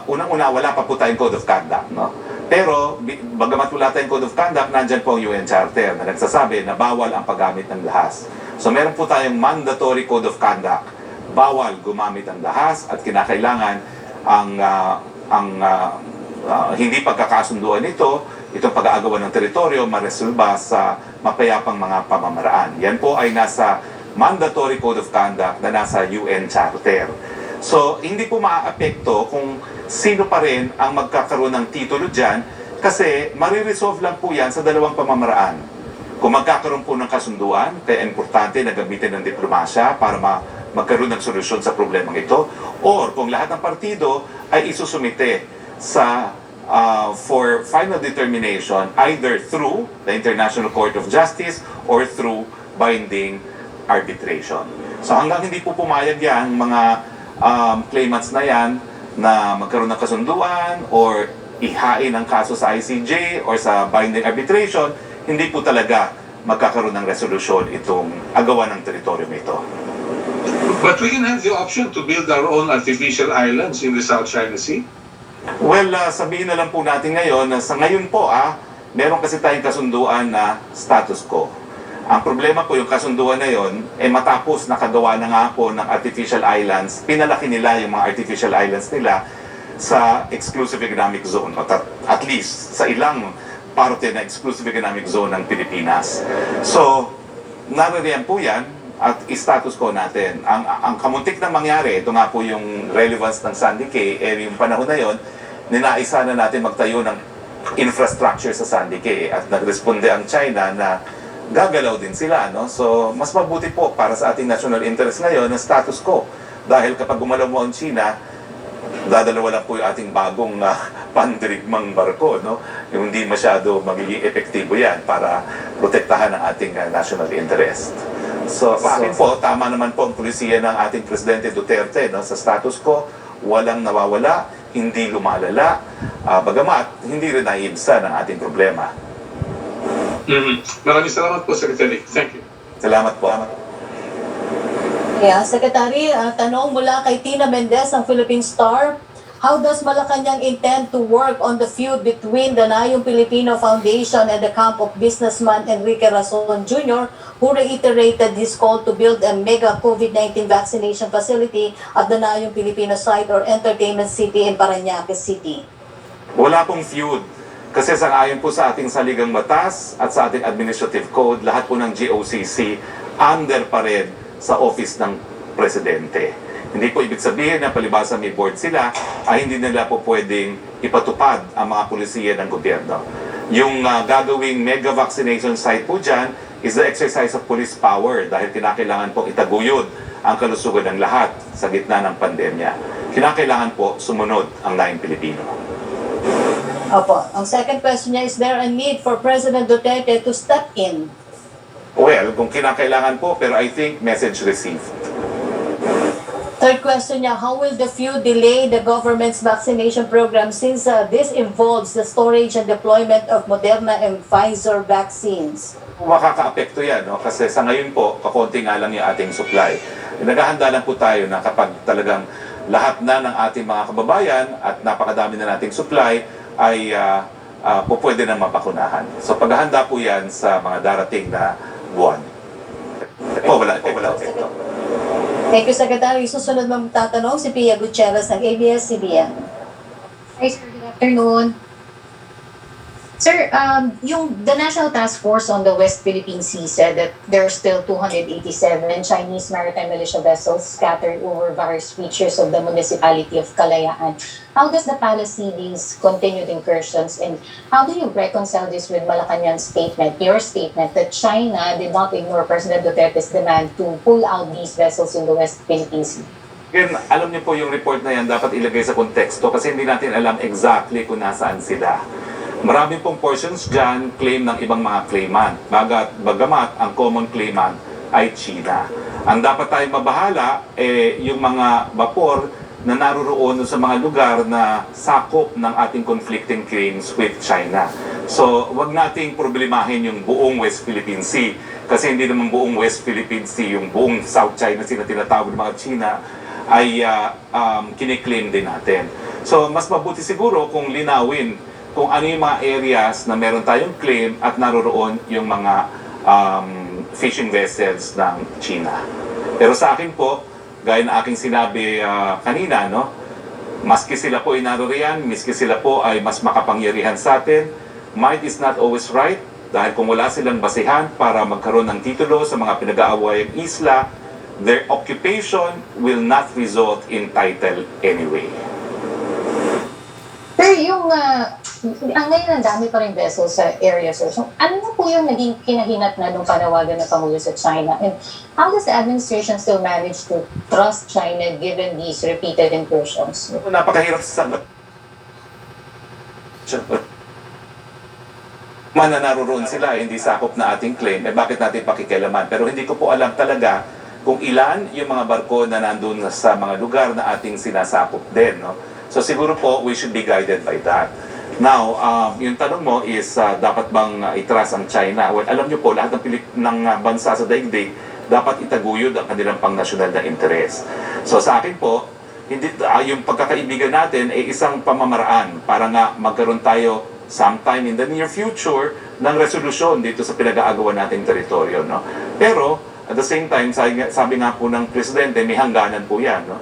unang-una wala pa po tayong Code of Conduct, no? Pero bagamat wala tayong Code of Conduct, nandyan po ang UN Charter na nagsasabi na bawal ang paggamit ng lahas. So meron po tayong mandatory Code of Conduct. Bawal gumamit ng lahas at kinakailangan hindi pagkakasunduan nito, itong pag-aagawan ng teritoryo, maresolba sa mapayapang mga pamamaraan. Yan po ay nasa mandatory Code of Conduct na nasa UN Charter. So, hindi po maaapekto kung sino pa rin ang magkakaroon ng titulo dyan kasi mariresolve lang po yan sa dalawang pamamaraan. Kung magkakaroon po ng kasunduan, kaya importante na gamitin ng diplomasya para magkaroon ng solusyon sa problemang ito, or kung lahat ng partido ay isusumite for final determination either through the International Court of Justice or through binding arbitration. So hanggang hindi po pumayag yan, mga claimants na yan na magkaroon ng kasunduan or ihain ang kaso sa ICJ or sa binding arbitration, hindi po talaga magkakaroon ng resolusyon itong agawan ng teritoryo ito. But we can have the option to build our own artificial islands in the South China Sea? Well, sabihin na lang po natin ngayon na sa ngayon po, meron kasi tayong kasunduan na status quo. Ang problema po yung kasunduan na yon, matapos nakagawa na nga po ng artificial islands, pinalaki nila yung mga artificial islands nila sa exclusive economic zone, at least sa ilang parte na exclusive economic zone ng Pilipinas. So, naririyan po yan at status quo natin. Ang kamuntik na mangyari, ito nga po yung relevance ng Sandy Cay, yung panahon na yon, ninaisa na natin magtayo ng infrastructure sa Sandy Cay at nagresponde ang China na gagalaw din sila, no? So, mas mabuti po para sa ating national interest ngayon na status quo. Dahil kapag gumalaw mo ang China, dadalawa lang po yung ating bagong pandirigmang barko, no? Yung hindi masyado magiging epektibo yan para protektahan ang ating national interest. So, sa akin po, tama naman po ang polisiya ng ating Presidente Duterte, no? Sa status quo, walang nawawala, hindi lumalala, bagamat hindi rin naiibsan ang ating problema. Maraming salamat po, Secretary. Thank you. Salamat po. Yeah, Secretary, tanong mula kay Tina Mendez ng Philippine Star. How does Malacanang intend to work on the feud between the Nayong Filipino Foundation and the camp of businessman Enrique Rason Jr., who reiterated his call to build a mega COVID-19 vaccination facility at the Nayong Filipino site or entertainment city in Parañaque City? Wala pong feud. Kasi sangayon po sa ating saligang batas at sa ating administrative code, lahat po ng GOCC under pa rin sa office ng Presidente. Hindi po ibig sabihin na palibasa may board sila ay hindi nila po pwedeng ipatupad ang mga pulisiya ng gobyerno. Yung gagawing mega vaccination site po dyan is the exercise of police power dahil kinakailangan pong itaguyod ang kalusugan ng lahat sa gitna ng pandemya. Kinakailangan po sumunod ang Nayong Pilipino. Opo. Ang second question niya, is there a need for President Duterte to step in? Well, kung kinakailangan po, pero I think message received. Third question niya, how will the feud delay the government's vaccination program since this involves the storage and deployment of Moderna and Pfizer vaccines? Makaka-apekto yan, no? Kasi sa ngayon po, kakonti nga lang yung ating supply. Naghahanda lang po tayo na kapag talagang lahat na ng ating mga kababayan at napakadami na nating supply, ay po pwede nang mapakunahan. So paghahanda po yan sa mga darating na buwan. Wala. Thank you, Secretary. Susunod magtatanong si Pia Gutierrez ng ABS-CBN. Hi, sir. Good afternoon. Sir, the National Task Force on the West Philippine Sea said that there are still 287 Chinese maritime militia vessels scattered over various features of the municipality of Kalayaan. How does the palace see these continued incursions, and how do you reconcile this with Malacanang's statement, your statement, that China did not ignore President Duterte's demand to pull out these vessels in the West Philippine Sea? Again, alam niyo po yung report na yan dapat ilagay sa konteksto kasi hindi natin alam exactly kung nasaan sila. Marami pong portions dyan claim ng ibang mga claimant. Bagamat ang common claimant ay China. Ang dapat tayong mabahala yung mga vapor na naroroon sa mga lugar na sakop ng ating conflicting claims with China. So, wag nating problemahin yung buong West Philippine Sea kasi hindi naman buong West Philippine Sea, yung buong South China Sea na tinatawag ng mga China ay kiniklaim din natin. So, mas mabuti siguro kung linawin kung ano yung mga areas na meron tayong claim at naroroon yung mga fishing vessels ng China. Pero sa akin po, gaya na aking sinabi kanina, no, maski sila po ay naroroon, maski sila po ay mas makapangyarihan sa atin, might is not always right dahil kung wala silang basihan para magkaroon ng titulo sa mga pinag-aawayang isla, their occupation will not result in title anyway. Sir, ngayon ang dami pa rin vessels sa area, sir. So, ano na po yung naging kinahinat na nung panawagan ng Pangulo sa China? And how does the administration still manage to trust China given these repeated incursions? Napakahirap sa sagot. Man na naroroon sila, hindi sakop na ating claim, bakit natin pakikialaman? Pero hindi ko po alam talaga kung ilan yung mga barko na nandun sa mga lugar na ating sinasakop din, no? So siguro po, we should be guided by that. Now, yung tanong mo is, dapat bang itras ang China? Well, alam nyo po, lahat ng bansa sa daigdig, dapat itaguyod ang kanilang pang-nasyonal na interes. So sa akin po, yung pagkakaibigan natin ay isang pamamaraan para nga magkaroon tayo sometime in the near future ng resolusyon dito sa pinag-aagawa nating teritoryo. No? Pero, at the same time, sabi nga po ng Presidente, may hangganan po yan. No?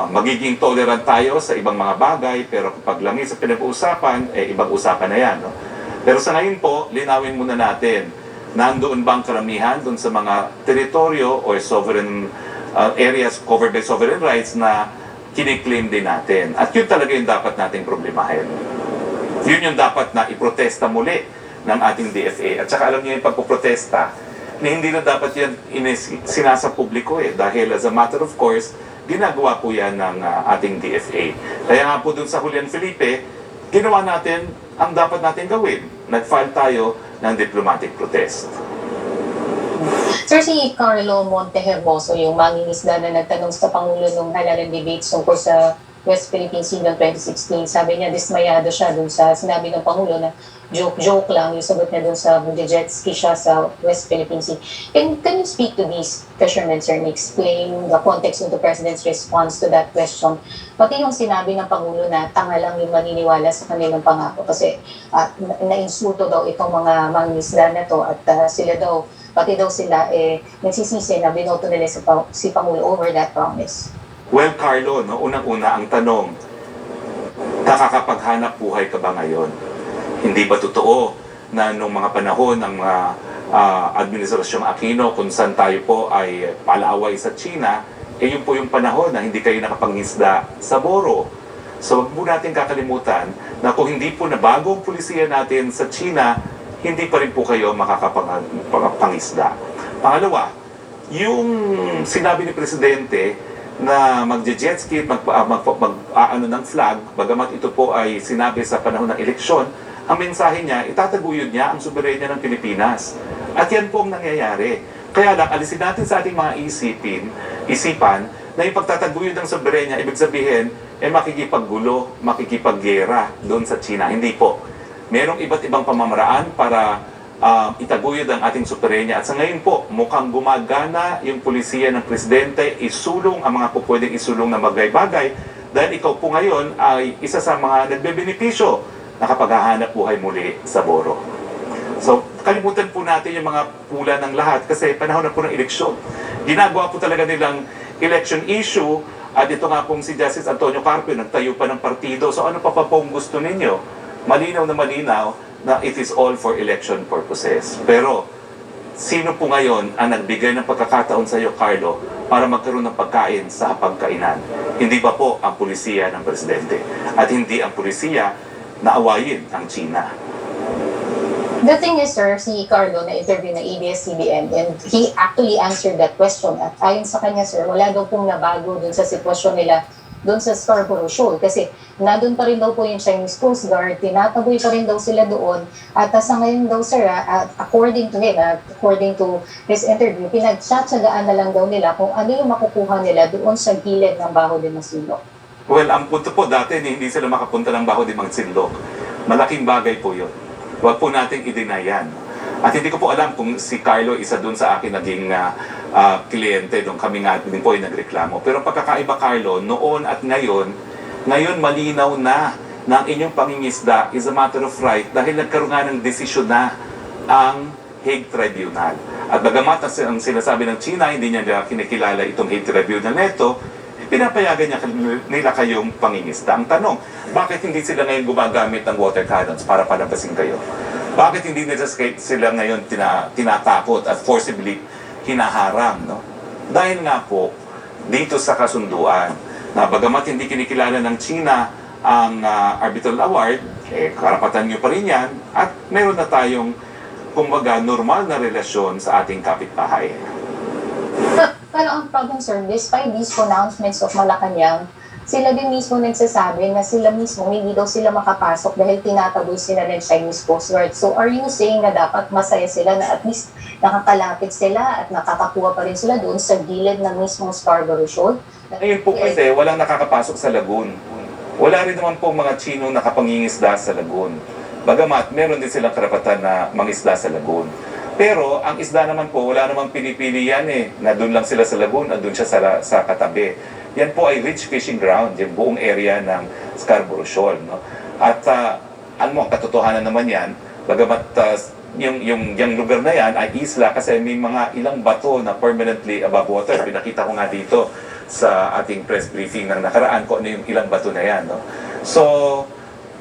Magiging tolerant tayo sa ibang mga bagay, pero kapag langis sa pinag-uusapan, ibang usapan na yan. No? Pero sa ngayon po, linawin muna natin, nandoon bang karamihan doon sa mga teritoryo o sovereign areas covered by sovereign rights na kiniklaim din natin. At yun talaga yung dapat nating problemahin. Yun yung dapat na iprotesta muli ng ating DFA. At saka alam niyo yung pagpuprotesta, na hindi na dapat yan sinasa publiko dahil as a matter of course, ginagawa po yan ng ating DFA. Kaya nga po dun sa Julian Felipe, ginawa natin ang dapat natin gawin. Nag-file tayo ng diplomatic protest. Sir, si Carlo Montehermoso, yung mangingisda na nagtanong sa Pangulo nung halalan debates tungkol sa West Philippine Sea noong 2016, sabi niya dismayado siya dun sa sinabi ng Pangulo na joke lang yung sagot niya dun sa jet ski siya sa West Philippine Sea. Can you speak to these fishermen, sir, and explain the context of the President's response to that question? Pati yung sinabi ng Pangulo na tanga lang yung maniniwala sa kanilang pangako kasi na-insulto daw itong mga mangingisda na to at sila daw, pati daw sila nagsisisi na binoto nila si Pangulo over that promise. Well, Carlo, no, unang-una ang tanong, nakakapaghanap buhay ka ba ngayon? Hindi ba totoo na nung mga panahon ng Administrasyong Aquino kung saan tayo po ay palaaway sa China, yun po yung panahon na hindi kayo nakapangisda sa Boro. So wag po natin kakalimutan na kung hindi po nabago ang pulisiya natin sa China, hindi pa rin po kayo makakapangisda. Pangalawa, yung sinabi ni Presidente na magje-jet ski, mag-aano ng flag, bagamat ito po ay sinabi sa panahon ng eleksyon, ang mensahe niya, itataguyod niya ang soberenya ng Pilipinas. At yan po ang nangyayari. Kaya lang, alisin natin sa ating mga isipan, na yung pagtataguyod ng soberenya, ibig sabihin, makikipaggulo, makikipaggera doon sa China. Hindi po. Merong iba't ibang pamamaraan para itaguyod ang ating soberenya. At sa ngayon po, mukhang gumagana yung pulisiya ng Presidente, isulong ang mga pupwedeng isulong na bagay-bagay, dahil ikaw po ngayon ay isa sa mga nagbebenepisyo na kapaghahanap buhay muli sa Boro. So, kalimutan po natin yung mga pula ng lahat kasi panahon na po ng eleksyon. ginagawa po talaga nilang election issue. At ito nga pong si Justice Antonio Carpio, nagtayo pa ng partido. So ano pa pong gusto ninyo? Malinaw na it is all for election purposes. Pero sino po ngayon ang nagbigay ng pagkakataon sa iyo, Carlo, para magkaroon ng pagkain sa hapagkainan? Hindi ba po ang pulisiya ng presidente? At hindi ang pulisiya na awayin ang China? The thing is, sir, si Carlo na-interview na ABS-CBN and he actually answered that question. At ayon sa kanya, sir, wala daw pong nabago dun sa sitwasyon nila dun sa Scarborough Shoal. Kasi nandun pa rin daw po yung Chinese Coast Guard, tinataboy pa rin daw sila doon. At sa ngayon daw, sir, according to him, according to his interview, pinagtsatsagaan na lang daw nila kung ano yung makukuha nila doon sa gilid ng Baho de Masinloc. Well, ang punto po dati, hindi sila makapunta ng Baho de Masinloc. Malaking bagay po yun. Huwag po natin i-deny yan. At hindi ko po alam kung si Carlo isa dun sa akin naging kliyente nung kami nga din po ay nagreklamo. Pero pagkakaiba, Carlo, noon at ngayon malinaw na ang inyong pangingisda is a matter of right dahil nagkaroon nga ng desisyon na ang Hague Tribunal. At bagamat ang sinasabi ng China, hindi niya kinikilala itong Hague Tribunal neto, pinapayagan nila kayong pangingisda. Ang tanong, bakit hindi sila ngayon gumagamit ng water cannons para palabasin kayo? Bakit hindi nila sila ngayon tinatakot at forcibly hinaharang? No? Dahil nga po, dito sa kasunduan, na bagamat hindi kinikilala ng China ang arbitral award, karapatan nyo pa rin yan, at meron na tayong, kumbaga, normal na relasyon sa ating kapitbahay. Pero ang problem, sir, despite these pronouncements of Malacanang, sila din mismo nagsasabi na sila mismo hindi daw sila makapasok dahil tinataboy sila ng Chinese Coast Guard. So are you saying na dapat masaya sila na at least nakakalapit sila at nakakakuha pa rin sila doon sa gilid ng mismong Scarborough Shoal? Ngayon po kasi walang nakakapasok sa lagoon. Wala rin naman po mga Chino nakapangingisda sa lagoon. Bagamat meron din silang karapatan na mangisda sa lagoon. Pero ang isda naman po, wala namang pinipili yan na doon lang sila sa lagoon, at doon siya sa katabi. Yan po ay rich fishing ground, yung buong area ng Scarborough Shoal. No? At ang katotohanan naman yan, bagamat yung lugar na yan ay isla kasi may mga ilang bato na permanently above water. Pinakita ko nga dito sa ating press briefing ng nakaraan ko ano yung ilang bato na yan. No? So,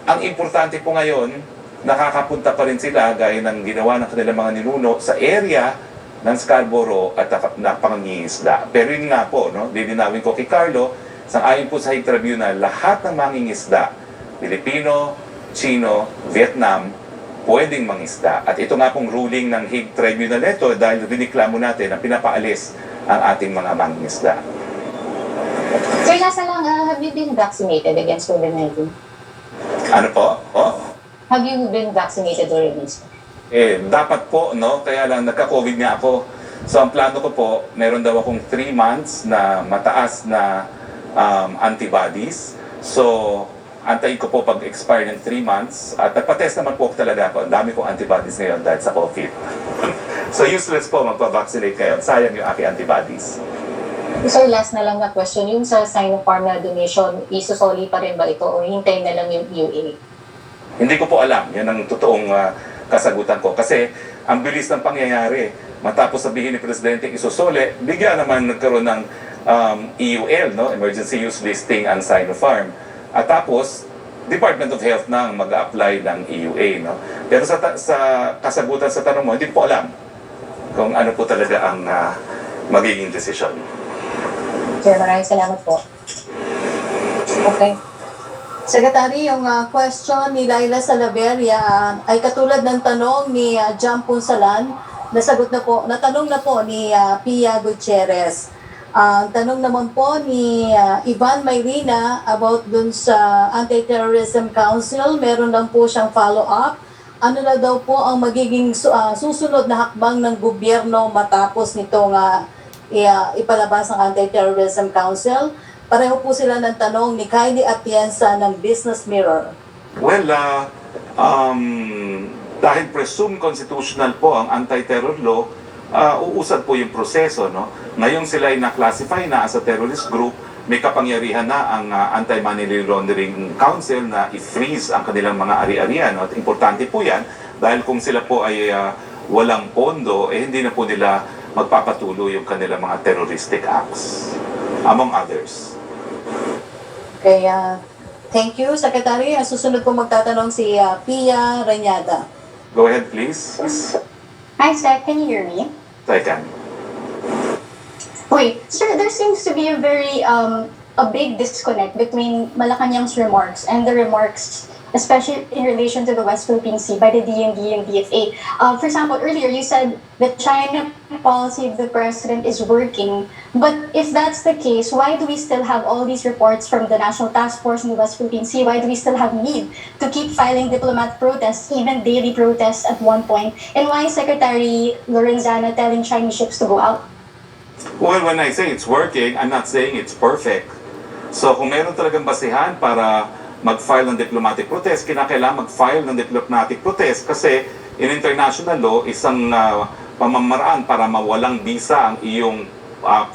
ang importante po ngayon, nakakapunta pa rin sila gaya ng ginawa ng kanilang mga ninuno sa area ng Scarborough at napangingisda. Pero yun nga po, no, lilinawin ko kay Carlo, sang-ayon po sa Hague Tribunal, lahat ng mangingisda, Pilipino, Chino, Vietnam, pwedeng mangisda. At ito nga pong ruling ng Hague Tribunal ito dahil riniklamo natin na pinapaalis ang ating mga mangingisda. Sir, nasa lang, have you been vaccinated against COVID-19? Ano po? Have you been vaccinated already? Dapat po, no? Kaya lang nagka-COVID nga ako. So ang plano ko po, meron daw akong 3 months na mataas na antibodies. So antayin ko po pag-expire ng 3 months. At nagpa-test naman po talaga ako. Ang dami kong antibodies ngayon dahil sa COVID. So useless po magpa-vaccinate kayo. Sayang yung aking antibodies. Sir, last na lang na question. Yung sa Sinopharm na donation, isusoli pa rin ba ito o hintay na lang yung EUA? Hindi ko po alam. Yan ang totoong kasagutan ko. Kasi ang bilis ng pangyayari. Matapos sabihin ni Presidente isusole, bigla naman nagkaroon ng EUL, no? Emergency Use Listing ang Sinopharm. At tapos, Department of Health na ang mag-a-apply ng EUA. No? Pero sa kasagutan sa tanong mo, hindi po alam kung ano po talaga ang magiging desisyon. Sir, maraming salamat po. Okay. Secretary, yung question ni Laila Salaveria ay katulad ng tanong ni Jam Punsalan, natanong na po ni Pia Gutierrez. Ang tanong naman po ni Ivan Mayrina about dun sa Anti-Terrorism Council, meron lang po siyang follow-up. Ano na daw po ang magiging susunod na hakbang ng gobyerno matapos nitong ipalabas ng Anti-Terrorism Council? Pareho po sila ng tanong ni Kylie Atienza ng Business Mirror. Well, dahil presumed constitutional po ang anti-terror law, uusad po yung proseso. No? Ngayon sila ay na-classify na as a terrorist group, may kapangyarihan na ang Anti-Money Laundering Council na i-freeze ang kanilang mga ari-arian. At importante po yan dahil kung sila po ay walang pondo, hindi na po nila magpapatuloy yung kanilang mga terroristic acts, among others. Okay, thank you, Secretary. Ang susunod po magtatanong si Pia Reñada. Go ahead, please. Hi, Sec. Can you hear me? I can. Wait, sir, there seems to be a big disconnect between Malacanang's remarks and the remarks, especially in relation to the West Philippine Sea by the DND and DFA. For example, earlier you said the China policy of the president is working, but if that's the case, why do we still have all these reports from the National Task Force in the West Philippine Sea? Why do we still have need to keep filing diplomat protests, even daily protests at one point? And why is Secretary Lorenzana telling Chinese ships to go out? Well, when I say it's working, I'm not saying it's perfect. So kung meron talagang basihan para mag-file ng diplomatic protest, kinakailangan mag-file ng diplomatic protest kasi in international law, isang pamamaraan para mawalang visa ang iyong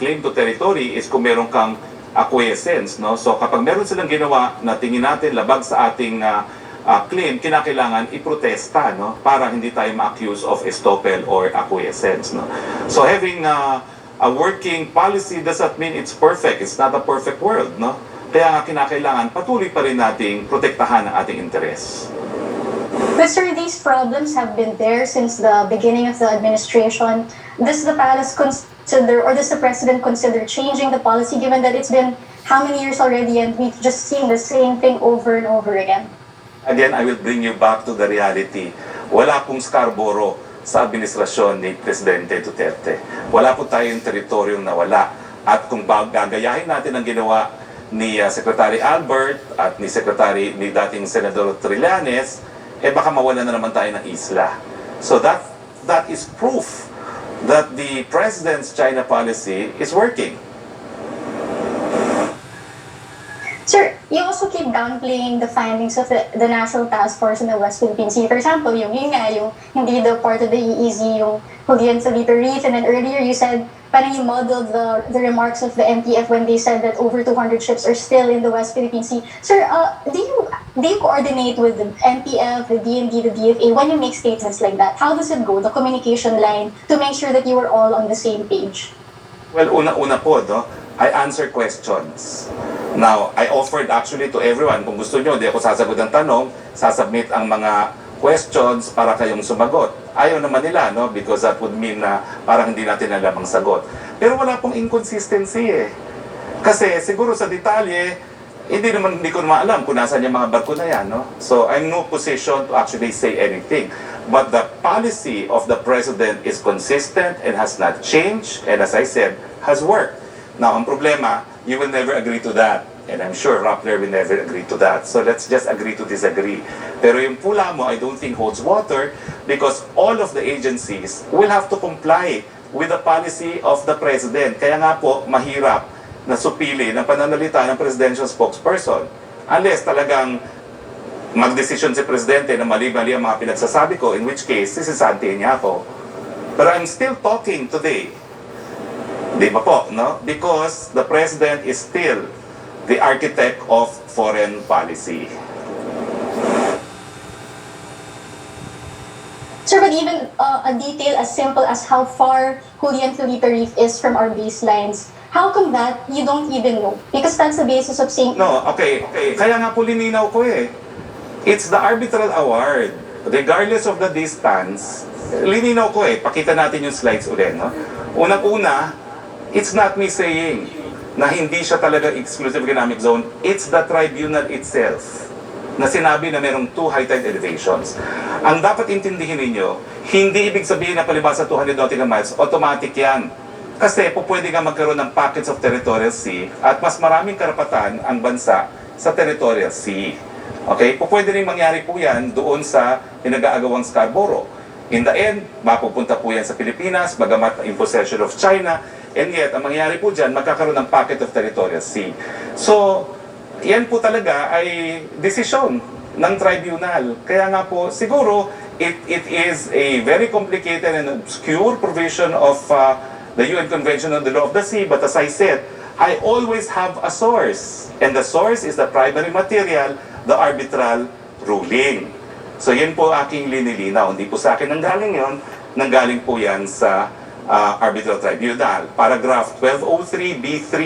claim to territory is kung meron kang acquiescence. No? So kapag meron silang ginawa na tingin natin labag sa ating claim, kinakailangan iprotesta, no? Para hindi tayo ma-accuse of estoppel or acquiescence. No? So having a working policy doesn't mean it's perfect. It's not a perfect world. No? Kaya nga kinakailangan patuloy pa rin nating protektahan ang ating interes. But sir, these problems have been there since the beginning of the administration. Does the palace consider, or does the president consider changing the policy given that it's been how many years already and we've just seen the same thing over and over again? Again, I will bring you back to the reality. Wala pong Scarborough sa administrasyon ni Presidente Duterte. Wala po tayong teritoryong nawala. At kung gagayahin natin ang ginawa ni Secretary Albert at ni dating Senador Trillanes, baka mawala na naman tayo ng isla. So that is proof that the President's China policy is working. Sir, you also keep downplaying the findings of the National Task Force in the West Philippine Sea. For example, yung hindi the part of the EEZ, yung Julian Felipe Reef, and then earlier you said, parang you modeled the remarks of the NTF when they said that over 200 ships are still in the West Philippine Sea. Sir, do you coordinate with the NTF, the DND, the DFA when you make statements like that? How does it go, the communication line, to make sure that you are all on the same page? Well, una po, no? I answer questions. Now, I offered actually to everyone, kung gusto nyo, di ako sasagot ng tanong, sasubmit ang mga questions para kayong sumagot. Ayaw naman nila, no? Because that would mean na parang hindi natin alam ang sagot. Pero wala pong inconsistency eh. Kasi siguro sa detalye, hindi ko naman alam kung nasaan yung mga barko na yan, no? So, I'm no position to actually say anything. But the policy of the President is consistent and has not changed, and as I said, has worked. Now, ang problema, you will never agree to that. And I'm sure Rappler will never agree to that. So let's just agree to disagree. Pero yung pula mo, I don't think holds water because all of the agencies will have to comply with the policy of the President. Kaya nga po, mahirap na supili ng pananalita ng presidential spokesperson. Unless talagang magdesisyon si Presidente na mali-mali ang mga pinagsasabi ko, in which case, sisisantiin niya ako. But I'm still talking today. Di ba po, no? Because the President is still the architect of foreign policy. Sir, but even a detail as simple as how far Julian Felipe Reef is from our baselines, how come that you don't even know? Because that's the basis of saying... No, okay. Kaya nga po lininaw ko eh. It's the arbitral award. Regardless of the distance, lininaw ko eh. Pakita natin yung slides ulit, no? Unang-una, it's not me saying na hindi siya talaga exclusive economic zone. It's the tribunal itself na sinabi na merong 2 high tide elevations. Ang dapat intindihin ninyo, hindi ibig sabihin na palibasa 200 nautical miles, automatic yan. Kasi po pwede nga magkaroon ng pockets of territorial sea at mas maraming karapatan ang bansa sa territorial sea. Okay? Po pwede rin mangyari po yan doon sa pinag-aagawang Scarborough. In the end, mapupunta po yan sa Pilipinas, bagamat in possession of China, and yet, ang mangyayari po dyan, magkakaroon ng pocket of territorial sea. So, yan po talaga ay desisyon ng tribunal. Kaya nga po, siguro, it is a very complicated and obscure provision of the UN Convention on the Law of the Sea. But as I said, I always have a source. And the source is the primary material, the arbitral ruling. So, yan po aking linilinaw. Hindi po sa akin nanggaling yon, nanggaling po yan sa Arbitral Tribunal. Paragraph 1203B3.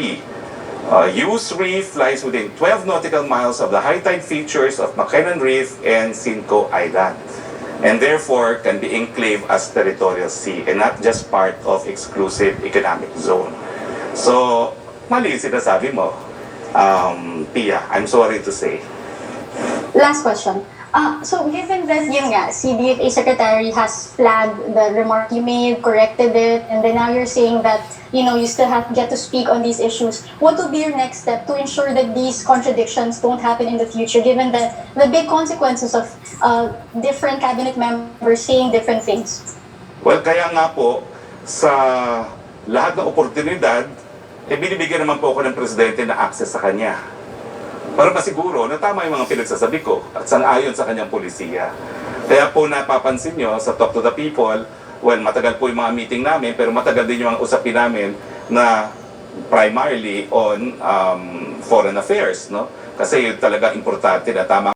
Use reef lies within 12 nautical miles of the high tide features of McKinnon Reef and Cinco Island, and therefore can be enclave as territorial sea and not just part of exclusive economic zone. So, mali sinasabi mo, Pia, I'm sorry to say. Last question. So given that yun nga, si DFA Secretary has flagged the remark you made, corrected it, and then now you're saying that, you know, you still get to speak on these issues, what will be your next step to ensure that these contradictions don't happen in the future, given that the big consequences of different cabinet members saying different things? Well, kaya nga po, sa lahat ng oportunidad, binibigyan naman po ako ng presidente na access sa kanya. Para masiguro na tama yung mga pinagsasabi ko at sang-ayon sa kanyang polisiya. Kaya po napapansin nyo sa Talk to the People, well, matagal po yung mga meeting namin, pero matagal din yung mga usapin namin na primarily on foreign affairs, no? Kasi yun talaga importante na tama